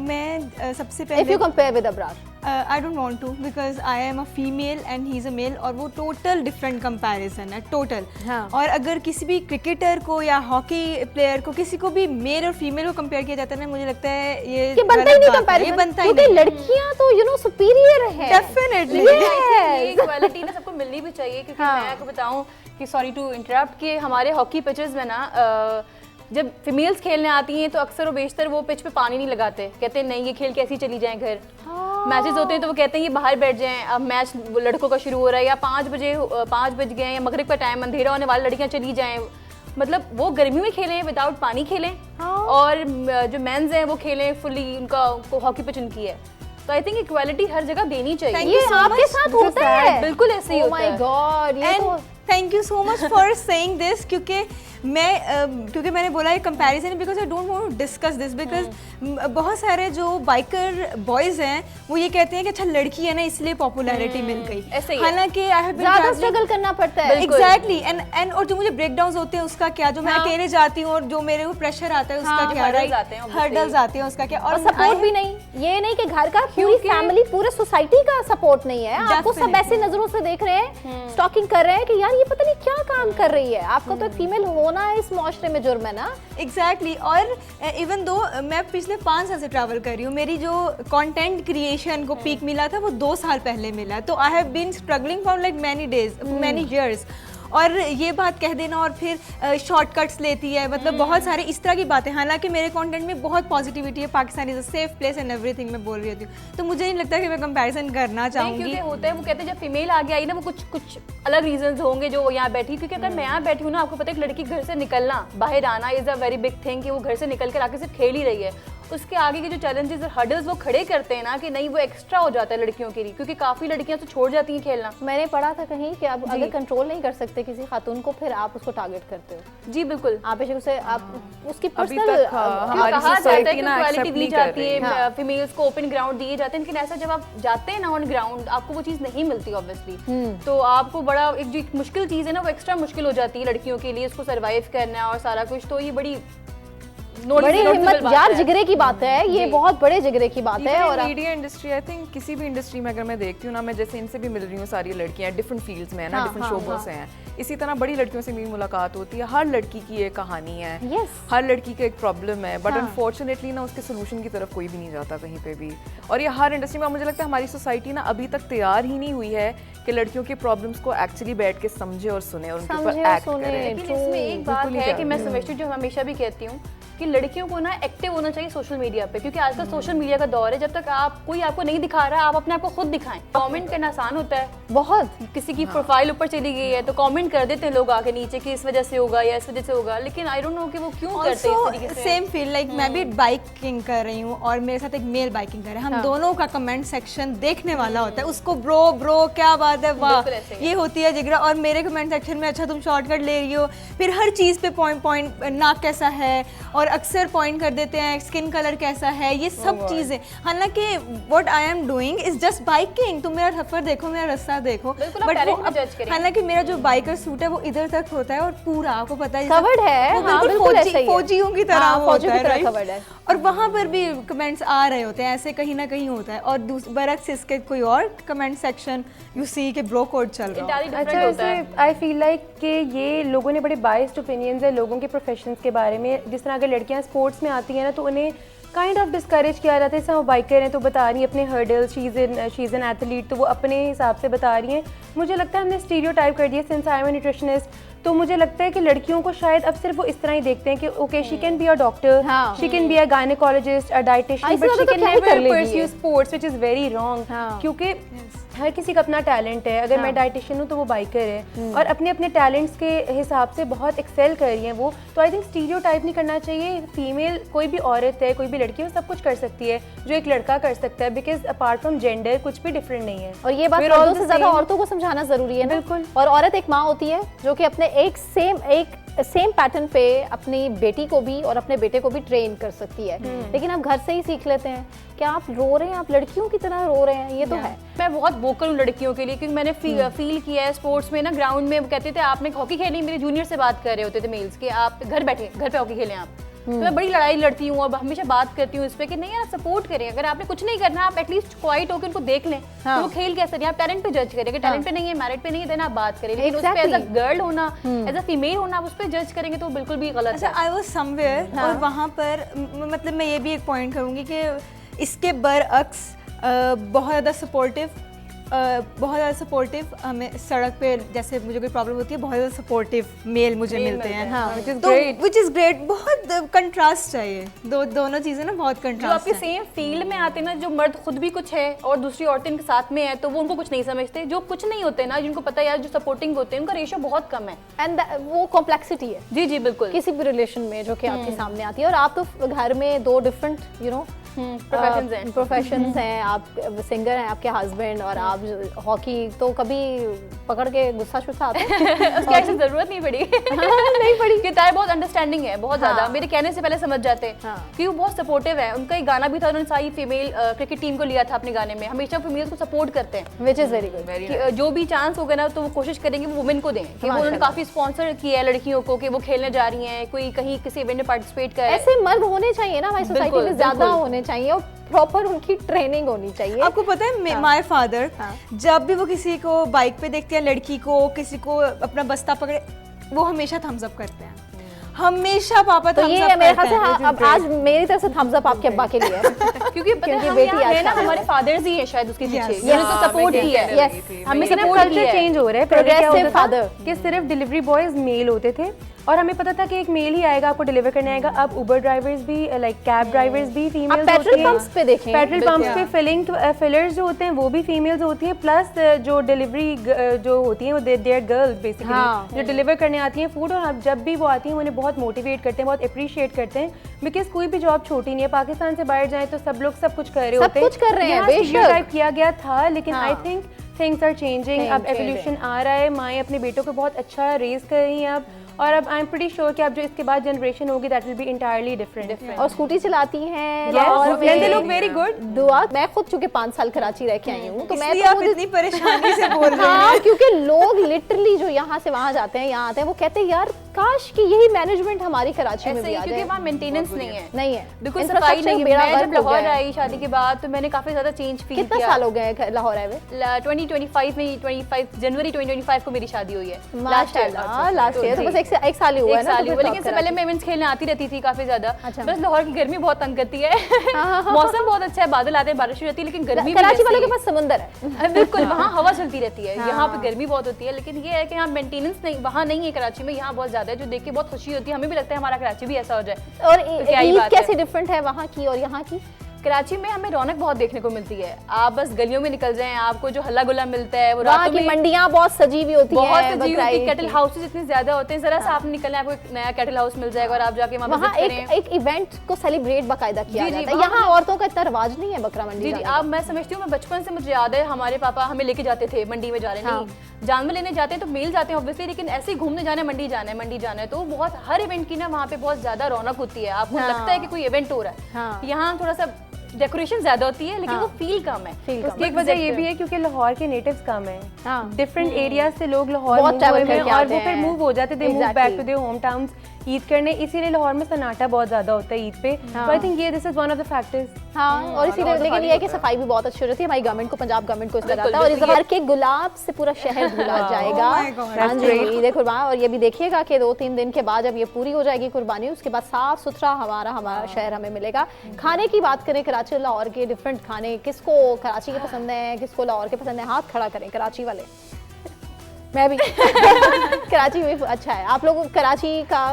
मैं सबसे इफ़ पहले you compare with Abrar. I don't want to because I am a female and he is a male, और वो टोटल डिफरेंट कंपैरिजन है, टोटल। हाँ। और अगर किसी भी क्रिकेटर को या हॉकी प्लेयर को, किसी को भी मेल और फीमेल को कंपेयर किया जाता है ना, मुझे लगता है ये बनता ही नहीं गलत बात है। कंपैरिजन, ये बनता ही क्योंकि नहीं। लड़कियां तो यू नो सुपीरियर है डेफिनेटली। ये इक्वालिटी ना सबको मिलनी भी चाहिए, क्योंकि हाँ। मैं आपको बताऊं कि सॉरी टू इंटरप्ट, कि हमारे हॉकी पिचेस में ना जब फीमेल्स खेलने आती हैं तो अक्सर और बेशतर वो पिच पे पानी नहीं लगाते, कहते हैं नहीं ये खेल कैसी चली जाएं घर। मैचेस होते हैं तो वो कहते हैं ये बाहर बैठ जाएं, अब मैच लड़कों का शुरू हो रहा है, या 5 बज गए या मगरिब का टाइम, अंधेरा होने वाला, लड़कियां चली जाएं। मतलब वो गर्मी में खेलें, विदाउट पानी खेलें, और जो मेंस हैं वो खेलें फुली, उनका हॉकी पिच उनकी है। तो आई थिंक इक्वालिटी हर जगह देनी चाहिए। Thank ये you so आपके much. साथ होता है? बिल्कुल ऐसे ही Oh होता my है। God, ये एंड तो thank you so much for saying this, क्योंकि मैं क्योंकि मैंने बोला ये comparison because I don't want to discuss this because बहुत सारे जो बाइकर बॉयज़ हैं वो ये कहते हैं कि अच्छा लड़की है ना इसलिए पॉपुलैरिटी मिल गई, हालांकि आई हैव बीन ज्यादा स्ट्रगल करना पड़ता है। एग्जैक्टली एंड और जो मुझे ब्रेकडाउन्स होते हैं उसका क्या, जो मैं अकेले जाती हूँ और जो मेरे को प्रेशर आता है उसका क्या, हर्डल्स आते हैं उसका क्या, और सपोर्ट भी नहीं, ये नहीं कि घर का पूरी फैमिली पूरे सोसाइटी का सपोर्ट नहीं है, आपको सब ऐसी नजरों से देख रहे हैं, स्टॉकिंग कर रहे हैं कि यार ये पता नहीं क्या काम कर रही है। आपको तो एक फीमेल होना है इस मुआशरे में जुर्म है ना। एग्जैक्टली और इवन दो मैं पिछले 5 साल से ट्रैवल कर रही हूँ, मेरी जो कंटेंट क्रिएशन को पीक मिला था वो 2 साल पहले मिला, तो I have been struggling for like many days many years. और ये बात कह देना और फिर शॉर्टकट्स लेती है, मतलब बहुत सारे इस तरह की बातें, हालांकि मेरे कंटेंट में बहुत पॉजिटिविटी है, Pakistan is a safe place and everything मैं बोल रही होती हूँ, तो मुझे नहीं लगता कि मैं कंपैरिजन करना चाहूँगी। क्योंकि होता है वो कहते हैं जब फीमेल आगे आई ना वो कुछ अलग रीजंस होंगे जो यहाँ बैठी, क्योंकि अगर मैं यहाँ बैठी हूँ ना, आपको पता है कि लड़की घर से निकलना बाहर आना is a very big thing, कि वो घर से निकल कर आके सिर्फ खेल ही रही है, उसके आगे के जो चैलेंजेस और हर्डल्स वो खड़े करते हैं ना कि नहीं वो एक्स्ट्रा हो जाता है लड़कियों के लिए, क्योंकि काफी लड़कियां तो छोड़ जाती हैं खेलना। मैंने पढ़ा था कहीं कि आप अगर कंट्रोल नहीं कर सकते किसी खातून को फिर आप उसको टारगेट करते हो। जी बिल्कुल, आप बेशक उसे आप उसकी अभी पर्सनल तक हमारी कहा जाता है सोसाइटी कि ना इक्वालिटी एक्सेप्ट दी नहीं कर जाती रही है, फीमेल्स को ओपन ग्राउंड दिए जाते हैं, लेकिन ऐसा जब आप जाते हैं ना ऑन ग्राउंड आपको वो चीज़ नहीं मिलती ऑब्वियसली, तो आपको बड़ा एक जो मुश्किल चीज़ है ना वो एक्स्ट्रा मुश्किल हो जाती है लड़कियों के लिए, उसको सर्वाइव करना और सारा कुछ, तो ये बड़ी हिम्मत यार जिगरे की बात है, ये बहुत बड़े जिगरे की बात है। और मीडिया इंडस्ट्री, आई थिंक किसी भी इंडस्ट्री में अगर मैं देखती हूँ ना, मैं जैसे इनसे भी मिल रही हूँ, सारी लड़कियाँ डिफरेंट फील्ड्स में है ना, डिफरेंट शोबों से हैं, इसी तरह बड़ी लड़कियों से मेरी मुलाकात होती है, हर लड़की की एक कहानी है, हर लड़की का एक प्रॉब्लम है, बट अनफॉर्चुनेटली ना उसके सोल्यूशन की तरफ कोई भी नहीं जाता कहीं पे भी, और ये हर इंडस्ट्री में मुझे लगता है हमारी सोसाइटी ना अभी तक तैयार ही नहीं हुई है कि लड़कियों के प्रॉब्लम्स को एक्चुअली बैठ के समझे और सुने और उनके ऊपर एक्ट करें। लेकिन इसमें एक बात है कि मैं समझती हूँ, जो हमेशा भी कहती हूँ कि लड़कियों को ना एक्टिव होना चाहिए सोशल मीडिया पे, क्योंकि आजकल सोशल मीडिया का दौर है, जब तक कोई आपको नहीं दिखा रहा आप अपने आप को खुद दिखाएं। कमेंट करना आसान होता है बहुत, किसी की प्रोफाइल ऊपर चली गई है तो कमेंट कर देते हैं लोग आके नीचे कि इस वजह से होगा या इस वजह से होगा, लेकिन आई डोंट नो कि वो क्यों करते हैं इस तरीके से। सेम फील लाइक मैं भी बाइकिंग कर रही हूँ और मेरे साथ एक मेल बाइकिंग कर रहे हैं, हम दोनों का कमेंट सेक्शन देखने वाला होता है, उसको ब्रो क्या बात है, वाह ये होती है जिगरा, और मेरे कमेंट सेक्शन में अच्छा तुम शॉर्टकट ले रही हो, फिर हर चीज़ पे पॉइंट नाक कैसा है, और अक्सर पॉइंट देते हैं स्किन कलर कैसा है, ये सब चीजें, हालांकि what I am doing is just biking, तुम मेरा सफर देखो, मेरा रास्ता देखो, बट हालांकि मेरा जो बाइकर सूट है वो इधर तक होता है और पूरा आपको पता है कवर्ड है, वो बिल्कुल फौजियों की तरह होता है, कवर्ड है, और वहां पर भी कमेंट्स आ रहे होते हैं, ऐसे कहीं ना कहीं होता है, और बरक्स इसके कोई और कमेंट सेक्शन यू सी के ब्रो कोड चल रहा है। अच्छा, आई फील लाइक कि ये लोगों ने बड़े बायस्ड ओपिनियंस है लोगों के प्रोफेशंस के बारे में, जिस तरह अगर लड़कियां स्पोर्ट्स में आती हैं ना तो उन्हें काइंड ऑफ डिस्करेज किया जाता है, वो बाइकर हैं तो बता रही हैं अपने hurdles, she is an athlete, तो वो अपने हिसाब से बता रही हैं। मुझे लगता है हमने स्टीरियोटाइप कर दिया since I am a nutritionist, तो मुझे लगता है कि लड़कियों को शायद अब सिर्फ वो इस तरह ही देखते हैं कि okay she can be a doctor, she can be a gynaecologist, a dietitian, but she can never pursue sports, which is very wrong, क्योंकि हर किसी का अपना टैलेंट है। अगर मैं डाइटिशियन हूँ तो वो बाइकर है और अपने अपने टैलेंट्स के हिसाब से बहुत एक्सेल कर रही हैं वो, तो आई थिंक स्टीरियोटाइप नहीं करना चाहिए। फीमेल कोई भी औरत है, कोई भी लड़की है, वो सब कुछ कर सकती है जो एक लड़का कर सकता है, बिकॉज अपार्ट फ्रॉम जेंडर कुछ भी डिफरेंट नहीं है। और ये बात मर्दों से ज्यादा औरतों को समझाना जरूरी है ना? बिल्कुल। और औरत एक माँ होती है जो कि अपने एक सेम पैटर्न पे अपनी बेटी को भी और अपने बेटे को भी ट्रेन कर सकती है, लेकिन आप घर से ही सीख लेते हैं। क्या आप रो रहे हैं, आप लड़कियों की तरह रो रहे हैं, ये तो है। मैं बहुत वोकल हूँ लड़कियों के लिए, क्योंकि मैंने फील किया है स्पोर्ट्स में ना, ग्राउंड में कहते थे आपने हॉकी खेली, मेरे जूनियर से बात कर रहे होते थे मेल्स के, आप घर बैठे घर पे हॉकी खेलें आप, तो मैं बड़ी लड़ाई लड़ती हूँ और हमेशा बात करती हूँ इस पे कि नहीं यार सपोर्ट करें, अगर आपने कुछ नहीं करना आप एटलीस्ट क्वाइट होकर उनको देख लें, तो वो खेल कैसे रही है, आप टैलेंट पे जज करें, अगर टैलेंट पे नहीं है, मेरिट पे नहीं है, देन आप बात करें, लेकिन उस पे एज अ गर्ल होना, एज अ फीमेल होना, आप उस पे जज करेंगे तो बिल्कुल भी गलत है। आई वाज समवेयर और वहाँ पर मतलब मैं ये भी एक पॉइंट करूँगी कि इसके बरअक्स बहुत ज़्यादा सपोर्टिव हमें सड़क पे जैसे मुझे कोई प्रॉब्लम होती है बहुत ज़्यादा सपोर्टिव मेल मुझे मिलते हैं, तो विच इज़ ग्रेट। बहुत कंट्रास्ट चाहिए, दोनों चीज़ें ना बहुत कंट्रास्ट। जो आपके सेम फील्ड में आते हैं ना, जो मर्द खुद भी कुछ है और दूसरी औरतें इनके साथ में है, तो वो उनको कुछ नहीं समझते। जो कुछ नहीं होते ना, जिनको पता है यार जो सपोर्टिंग होते हैं उनका रेशियो बहुत कम है, एंड वो कॉम्प्लेक्सिटी है। जी जी बिल्कुल, किसी भी रिलेशन में जो कि आपके सामने आती है। और आप तो घर में दो डिफरेंट प्रोफेशंस हैं। प्रोफेशंस हैं, आप सिंगर हैं, आपके हस्बैंड, और आप हॉकी, तो कभी पकड़ के गुस्सा शुस्सा आता है? उसकी ऐसी जरूरत नहीं पड़ी। नहीं पड़ी कि तारे बहुत अंडरस्टैंडिंग है, बहुत ज्यादा, मेरे कहने से पहले समझ जाते हैं क्योंकि वो बहुत सपोर्टिव है। उनका एक गाना भी था, उन्होंने सारी फीमेल क्रिकेट टीम को लिया था अपने गाने में, हमेशा फीमेल्स को सपोर्ट करते हैं, विच इज वेरी गुड। जो भी चांस होगा ना तो वो कोशिश करेंगे वो वुमेन को दें, कि वो उन्होंने काफी स्पॉन्सर किया है लड़कियों को कि वो खेलने जा रही हैं, कोई कहीं किसी इवेंट में पार्टिसिपेट करे। ऐसे मर्द होने चाहिए ना हमारी सोसाइटी में, ज्यादा बिल्कुल। होने चाहिए, और प्रॉपर उनकी ट्रेनिंग होनी चाहिए। आपको पता है माय फादर जब भी वो किसी को बाइक पे देखते हैं, लड़की को, किसी को अपना बस्ता पकड़े, वो हमेशा थम्स अप करते हैं, हमेशा पापा तो thumbs ये up मेरे करते ख्याल हैं। से अब आज मेरी तरफ से थम्स अप आपके अब्बा के लिए है। क्योंकि पता है हम बेटी यहाँ आज है ना, शादी हमारे में। फादर्स ही है शायद उसके पीछे, Yes. जिन्होंने तो सपोर्ट किया है। यस, हमें लेकिन अब सपोर्ट कल्चर किया है। चेंज हो रहा है। पहले क्या Progressive होता था father. कि सिर्फ डिलीवरी बॉयज मेल होते थे और हमें पता था कि एक मेल ही आएगा आपको डिलीवर करने आएगा। अब उबर ड्राइवर्स भी, लाइक कैब ड्राइवर्स भी फीमेल्स आप पेट्रोल पंप्स पे देखें, पेट्रोल पंप्स पे फिलर्स जो होते हैं वो भी फीमेल्स होती हैं, प्लस जो डिलीवरी जो होती हैं वो दे आर गर्ल्स बेसिकली, जो डिलीवर करने आती हैं फूड। और अब जब भी वो आती हैं उन्हें बहुत मोटिवेट करते हैं, बहुत अप्रिशिएट करते हैं, बिकॉज कोई भी जॉब छोटी नहीं है। पाकिस्तान से बाहर जाएं तो सब लोग सब कुछ कर रहे होते हैं, सब कुछ कर रहे हैं, यहाँ बेशक। टाइप किया गया था, लेकिन I think things are changing. अब एवोल्यूशन आ रहा है, माएँ अपने बेटों को बहुत अच्छा रेज कर रही हैं अब, और अब आई एम प्रीटी श्योर कि अब जो इसके बाद जनरेशन होगी that will be entirely different. और स्कूटी चलाती हैं, और they look very good. दुआ। मैं खुद चूंकि 5 साल कराची रह के आई हूँ, तो मैं इसलिए तो आप खुद इतनी परेशानी से बोल रहे हाँ, हैं। क्योंकि लोग लिटरली जो यहाँ से वहाँ जाते हैं, यहाँ आते हैं, वो कहते हैं यार काश कि यही मैनेजमेंट हमारी कराची में भी आ क्योंकि जाए। वहाँ मेंटेनेंस नहीं है, नहीं है, बिल्कुल सफाई Infrastructure नहीं है। बेड़ा मैं गर्क जब हो लाहौर गया है। आई शादी के बाद तो मैंने काफी ज्यादा चेंज फील कितना किया। साल हो गए लाहौर आए हुए? 2025 में 25 जनवरी 2025 को मेरी शादी हुई है। माशाल्लाह, लास्ट ईयर तो बस एक साल ही हुआ है एक ना, साल तो ही फिर हुआ, लेकिन तो इससे पहले मैं इवेंट्स खेलने आती रहती थी काफी ज्यादा। अच्छा। बस लाहौर की गर्मी बहुत तंग करती है। मौसम बहुत अच्छा है, बादल आते हैं, बारिश हो जाती है, लेकिन गर्मी कराची वालों के पास समुंदर है। बिल्कुल, वहाँ हवा चलती रहती है, यहाँ पे गर्मी बहुत होती है। लेकिन ये है कि यहाँ मेंटेनेंस नहीं, वहाँ नहीं है कराची में, यहाँ बहुत ज्यादा है, जो देख के बहुत खुशी होती है। हमें भी लगता है हमारा कराची भी ऐसा हो जाए। और तो क्या ही ईद बात है। कैसे डिफरेंट है वहाँ की और यहाँ की? कराची में हमें रौनक बहुत देखने को मिलती है। आप बस गलियों में निकल जाएं, आपको जो हल्ला गुल्ला मिलता है वो वहाँ रातों की में मंडियाँ बहुत सजी हुई होती बहुत हैं, सजी होती है, कैटल की। हाउसेस इतने ज्यादा होते हैं, जरा सा आप निकलना है, आपको एक नया कैटल हाउस मिल जाएगा और आप जाके वहाँ वहाँ विजिट करें। एक इवेंट को सेलिब्रेट बाकायदा किया जी, जी, जाता है। वहाँ यहाँ औरतों का इतना रिवाज नहीं है बकरा मंडी जी जी, जाने आप मैं समझती हूँ, मैं बचपन से मुझे याद है हमारे पापा हमें लेके जाते थे मंडी में जा रहे हैं। नहीं, जानवर लेने जाते हैं तो मेल जाते हैं ऑब्वियसली, लेकिन ऐसे ही घूमने जाना है, मंडी जाना है, मंडी जाना है, तो बहुत हर इवेंट की ना वहाँ पे बहुत ज्यादा रौनक होती है। आपको लगता है कि कोई इवेंट हो रहा है। यहाँ थोड़ा सा डेकोरेशन ज्यादा होती है, लेकिन वो फील कम है। उसकी एक वजह ये भी है क्योंकि लाहौर के नेटिव्स कम हैं। डिफरेंट एरिया से लोग लाहौर बहुत move हुए travel हैं करके और आते वो फिर हैं। मूव हो जाते, they move back to their home towns Eid करने, इसीलिए लाहौर में सन्नाटा बहुत ज्यादा होता है ईद पे। तो आई थिंक ये this is one of the factors. हाँ, और इसीलिए लेकिन ये है कि सफाई भी बहुत अच्छी रहती है हमारी गवर्नमेंट को, पंजाब गवर्नमेंट को इस तरह आता है। और इस बार के गुलाब से पूरा शहर धुला जाएगा। हाँ जी, ईद कुर्बान। और ये भी देखिएगा कि 2-3 दिन के बाद जब ये पूरी हो जाएगी कुर्बानी, उसके बाद साफ सुथरा हमारा शहर हमें मिलेगा। खाने की बात करें, कराची और लाहौर के डिफरेंट खाने, किसको कराची के पसंद है, किसको लाहौर के पसंद है? हाथ खड़ा करें कराची वाले। मैं भी कराची में अच्छा है। आप लोग कराची का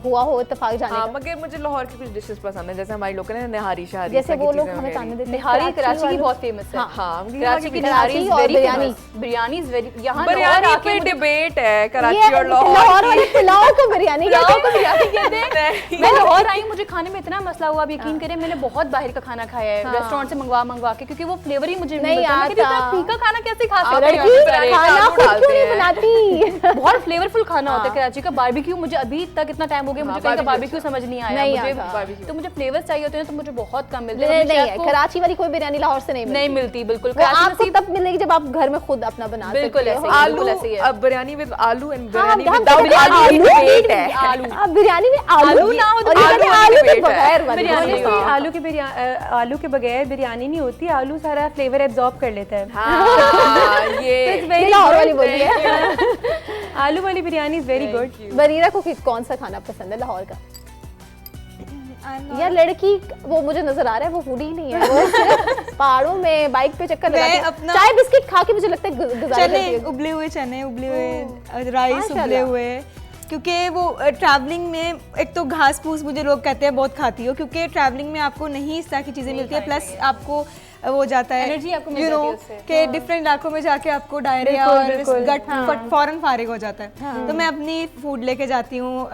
हुआ हो इत्तेफाक जाने हाँ, का? मगर मुझे लाहौर की कुछ डिशेस पसंद है, जैसे हमारे लोग हैं निहारी शहारी, जैसे वो लोग चीज़ें हमें वगैरह। ताने देते हैं निहारी कराची की वालों- बहुत फेमस है। हाँ, कराची की कराची निहारी और बिरयानी। बिरयानी इज वेरी, यहाँ बिरयानी लाहौर पे आके मुझे- डिबेट है ये कराची और लाहौर लाहौर वाले पुलाव को बिरयानी कहते पुलाव हैं। को बिरयानी कहते हैं। मैं लाहौर आई, मुझे खाने में इतना मसला हुआ, आप यकीन करें मैंने बहुत बाहर का खाना खाया है रेस्टोरेंट से मंगवा के, क्योंकि वो फ्लेवर ही मुझे नहीं मिलता है। मैं कहती हूँ, आता। इतना फीका खाना कैसे खा सकते लड़की हैं? खाना आलू खुद डालते क्यों नहीं हैं। बनाती? बहुत फ्लेवरफुल खाना होता है कराची का। बारबेक्यू मुझे अभी तक इतना टाइम हो गया, मुझे कहीं का बारबेक्यू समझ नहीं आया। नहीं मुझे आता। तो मुझे फ्लेवर्स चाहिए होते हैं तो मुझे बहुत कम मिलते हैं। नहीं हमें है, शेफ को कराची वाली कोई बिरयानी लाहौर से नहीं मिलती, बिल्कुल। वो आपको तब मिलेगी जब आप घर में खुद अपना बना सकते बिल्कुल हो। ऐसे ही। आलू, बिल्कुल ऐसे ही है। अब बिरयानी विद आलू एंड हाँ, बिरयानी हम विदाउट कहते हैं आलू आलू डिबेट है। आलू अब बिरयानी में आलू ना हो तो और ये आलू कहते हैं वाली आलू के debate है। बगैर वाली बिरयानी बिरयानी। हाँ। आलू के बगैर बिरयानी नहीं होती, आलू सारा फ्लेवर एब्जॉर्ब कर लेता है। हाँ, ये ये लाहौर वाली बोली है। आलू वाली biryani is very good. Bareera को कौन सा खाना पसंद है लाहौर का? यार लड़की वो मुझे नजर आ रहा है वो फूडी ही नहीं है, वो सिर्फ पहाड़ों में बाइक पे चक्कर मैं लगाती है, अपना- चाय बिस्किट खा के मुझे लगता है गुजारा करती चने, है। उबले हुए चने, उबले हुए राइस, माशाल्लाह। उबले हुए, क्योंकि वो ट्रैवलिंग में एक तो घास फूस मुझे लोग कहते हैं बहुत खाती हो, क्योंकि ट्रैवलिंग में आपको नहीं इस तरह की चीज़ें मिलती है, प्लस आपको वो हो जाता है Energy आपको मिल यू नो जाती है उससे। कि डिफरेंट इलाकों में जाके आपको डायरिया और गट फौरन फारिग हो जाता है। तो मैं अपनी फूड लेके जाती हूँ,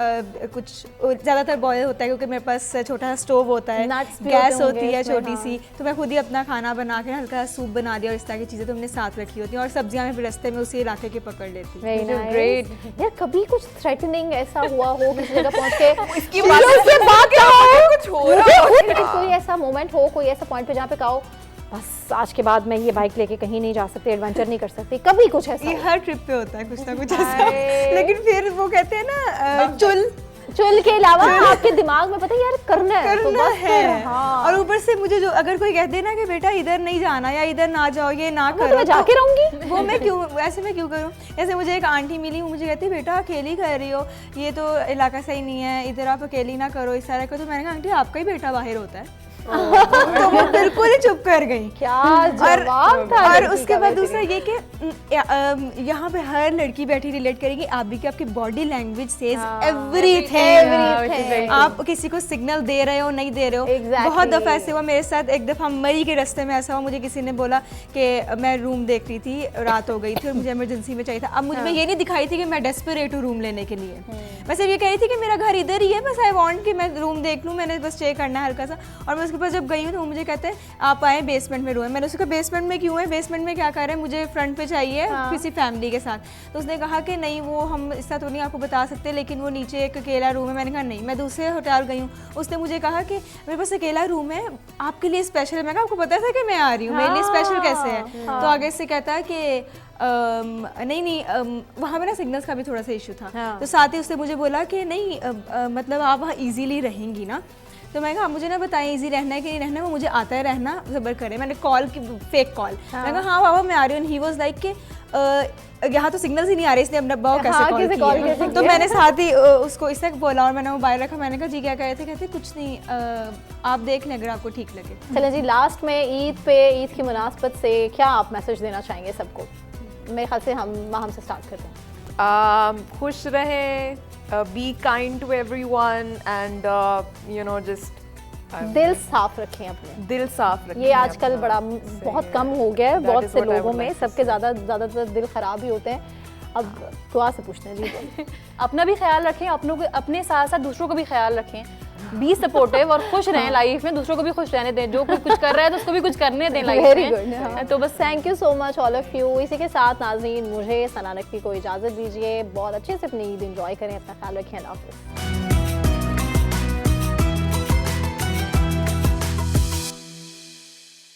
कुछ ज़्यादातर बॉयल होता है क्योंकि मेरे पास छोटा सा स्टोव होता है, Nuts भी गैस होते होती होंगे है इसमें, छोटी सी, तो मैं खुद ही अपना खाना बना के हल्का सूप बना दिया और इस तरह की चीज़ें तो हमने साथ रखी होती हैं, और सब्जियाँ मैं रास्ते में उसी इलाके के पकड़ लेती हूँ। Very nice. great. यार कभी कुछ थ्रेटनिंग ऐसा हुआ हो किसी जगह पहुंच के इसकी बात कुछ हो रहा हो। कोई ऐसा मोमेंट हो, कोई ऐसा पॉइंट पे जहाँ पे कहो बस आज के बाद मैं ये बाइक लेके कहीं नहीं जा सकती, एडवेंचर नहीं कर सकती, कभी कुछ ऐसा ये हो? हर ट्रिप पे होता है कुछ ना कुछ ऐसा, लेकिन फिर वो कहते हैं ना चुल के अलावा आपके दिमाग में पता है यार करना है तो करना बस फिर, है। हाँ। और ऊपर से मुझे जो अगर कोई कहते ना कि बेटा इधर नहीं जाना या इधर ना जाओ, ये ना तो करो, मैं जाके रहूंगी। वो मैं क्यों, ऐसे मैं क्यों करूं? जैसे मुझे एक आंटी मिली, वो मुझे कहती बेटा अकेली कर रही हो, ये तो इलाका सही नहीं है, इधर आप अकेली ना करो, इस तरह का। तो मैंने कहा आंटी आपका ही बेटा बाहर होता है। तो वो बिल्कुल ही चुप कर गई। क्या जवाब था और लड़की उसके का बाद वैसे। दूसरा ये कि यहाँ पे हर लड़की बैठी रिलेट करेगी, आप भी कि आपकी बॉडी लैंग्वेज सेज एवरीथिंग। आप किसी को सिग्नल दे रहे हो नहीं दे रहे हो। Exactly. बहुत दफ़ा ऐसे हुआ मेरे साथ। एक दफ़ा मरी के रास्ते में ऐसा हुआ, मुझे किसी ने बोला कि मैं रूम देख रही थी, रात हो गई थी और मुझे इमरजेंसी में चाहिए था। अब मुझे मैं ये नहीं दिखाई थी कि मैं डेस्परेट हूँ रूम लेने के लिए, मैं सिर्फ ये कह रही थी कि मेरा घर इधर ही है, बस आई वांट कि मैं रूम देख लूँ, मैंने बस स्टे करना है हल्का सा। और मैं उसके पास जब गई हूँ तो वो मुझे कहते हैं आप आए बेसमेंट में रूम है। मैंने उसको कहा बेसमेंट में क्यों है, बेसमेंट में क्या कर रहे हैं, मुझे फ्रंट पे चाहिए किसी फैमिली के साथ। तो उसने कहा कि नहीं वो हम इस तरह तो नहीं आपको बता सकते, लेकिन वो नीचे एक अकेला रूम है। मैंने कहा नहीं, मैं दूसरे होटल गई हूँ, उसने मुझे कहा कि मेरे पास अकेला रूम है आपके लिए स्पेशल है। मैं कहा आपको पता था कि मैं आ रही हूँ, मेरे लिए स्पेशल कैसे है? तो आगे से कहता है कि नहीं वहाँ पे ना सिग्नल्स का भी थोड़ा सा इशू था। तो साथ ही उसने मुझे बोला कि नहीं मतलब आप वहाँ इजीली रहेंगी ना। तो मैं कहा मुझे ना बताएं इजी रहना है कि नहीं रहना है, वो मुझे आता है रहना, सब्र करें। मैंने कॉल की फेक कॉल, मैं कहा हाँ बाबा मैं आ रही हूँ। ही वाज लाइक कि यहाँ तो सिग्नल्स ही नहीं आ रहे, इसने अपना बाबा कैसे कॉल किया। तो मैंने साथ ही उसको इससे बोला और मैंने मोबाइल रखा। मैंने कहा जी क्या कह रहे थे? कहते कुछ नहीं, आप देख लें अगर आपको ठीक लगे। चलें जी, लास्ट में ईद की मुनासबत से क्या आप मैसेज देना चाहेंगे सबको? मेरे ख्याल से हम से स्टार्ट करते हैं। खुश रहें, be kind to everyone and you know just दिल साफ रखें अपने, दिल साफ रखें। ये आजकल बड़ा बहुत कम हो गया है, बहुत से लोगों में, like सबके ज़्यादातर दिल ख़राब ही होते हैं। अब दुआ से पूछते हैं जी। अपना भी ख्याल रखें, अपने साथ साथ दूसरों का भी ख्याल रखें, बी सपोर्टिव और खुश रहें लाइफ में, दूसरों को भी खुश रहने दें, जो कोई कुछ कर रहा है तो उसको भी कुछ करने दें लाइफ वेरी में। गुड। तो बस thank you so much all of you. इसी के साथ नाज़रीन मुझे सना नकवी को इजाज़त दीजिए। बहुत अच्छे से अपनी ईद एंजॉय करें, अपना ख्याल रखें। अल्लाह हाफ़िज़।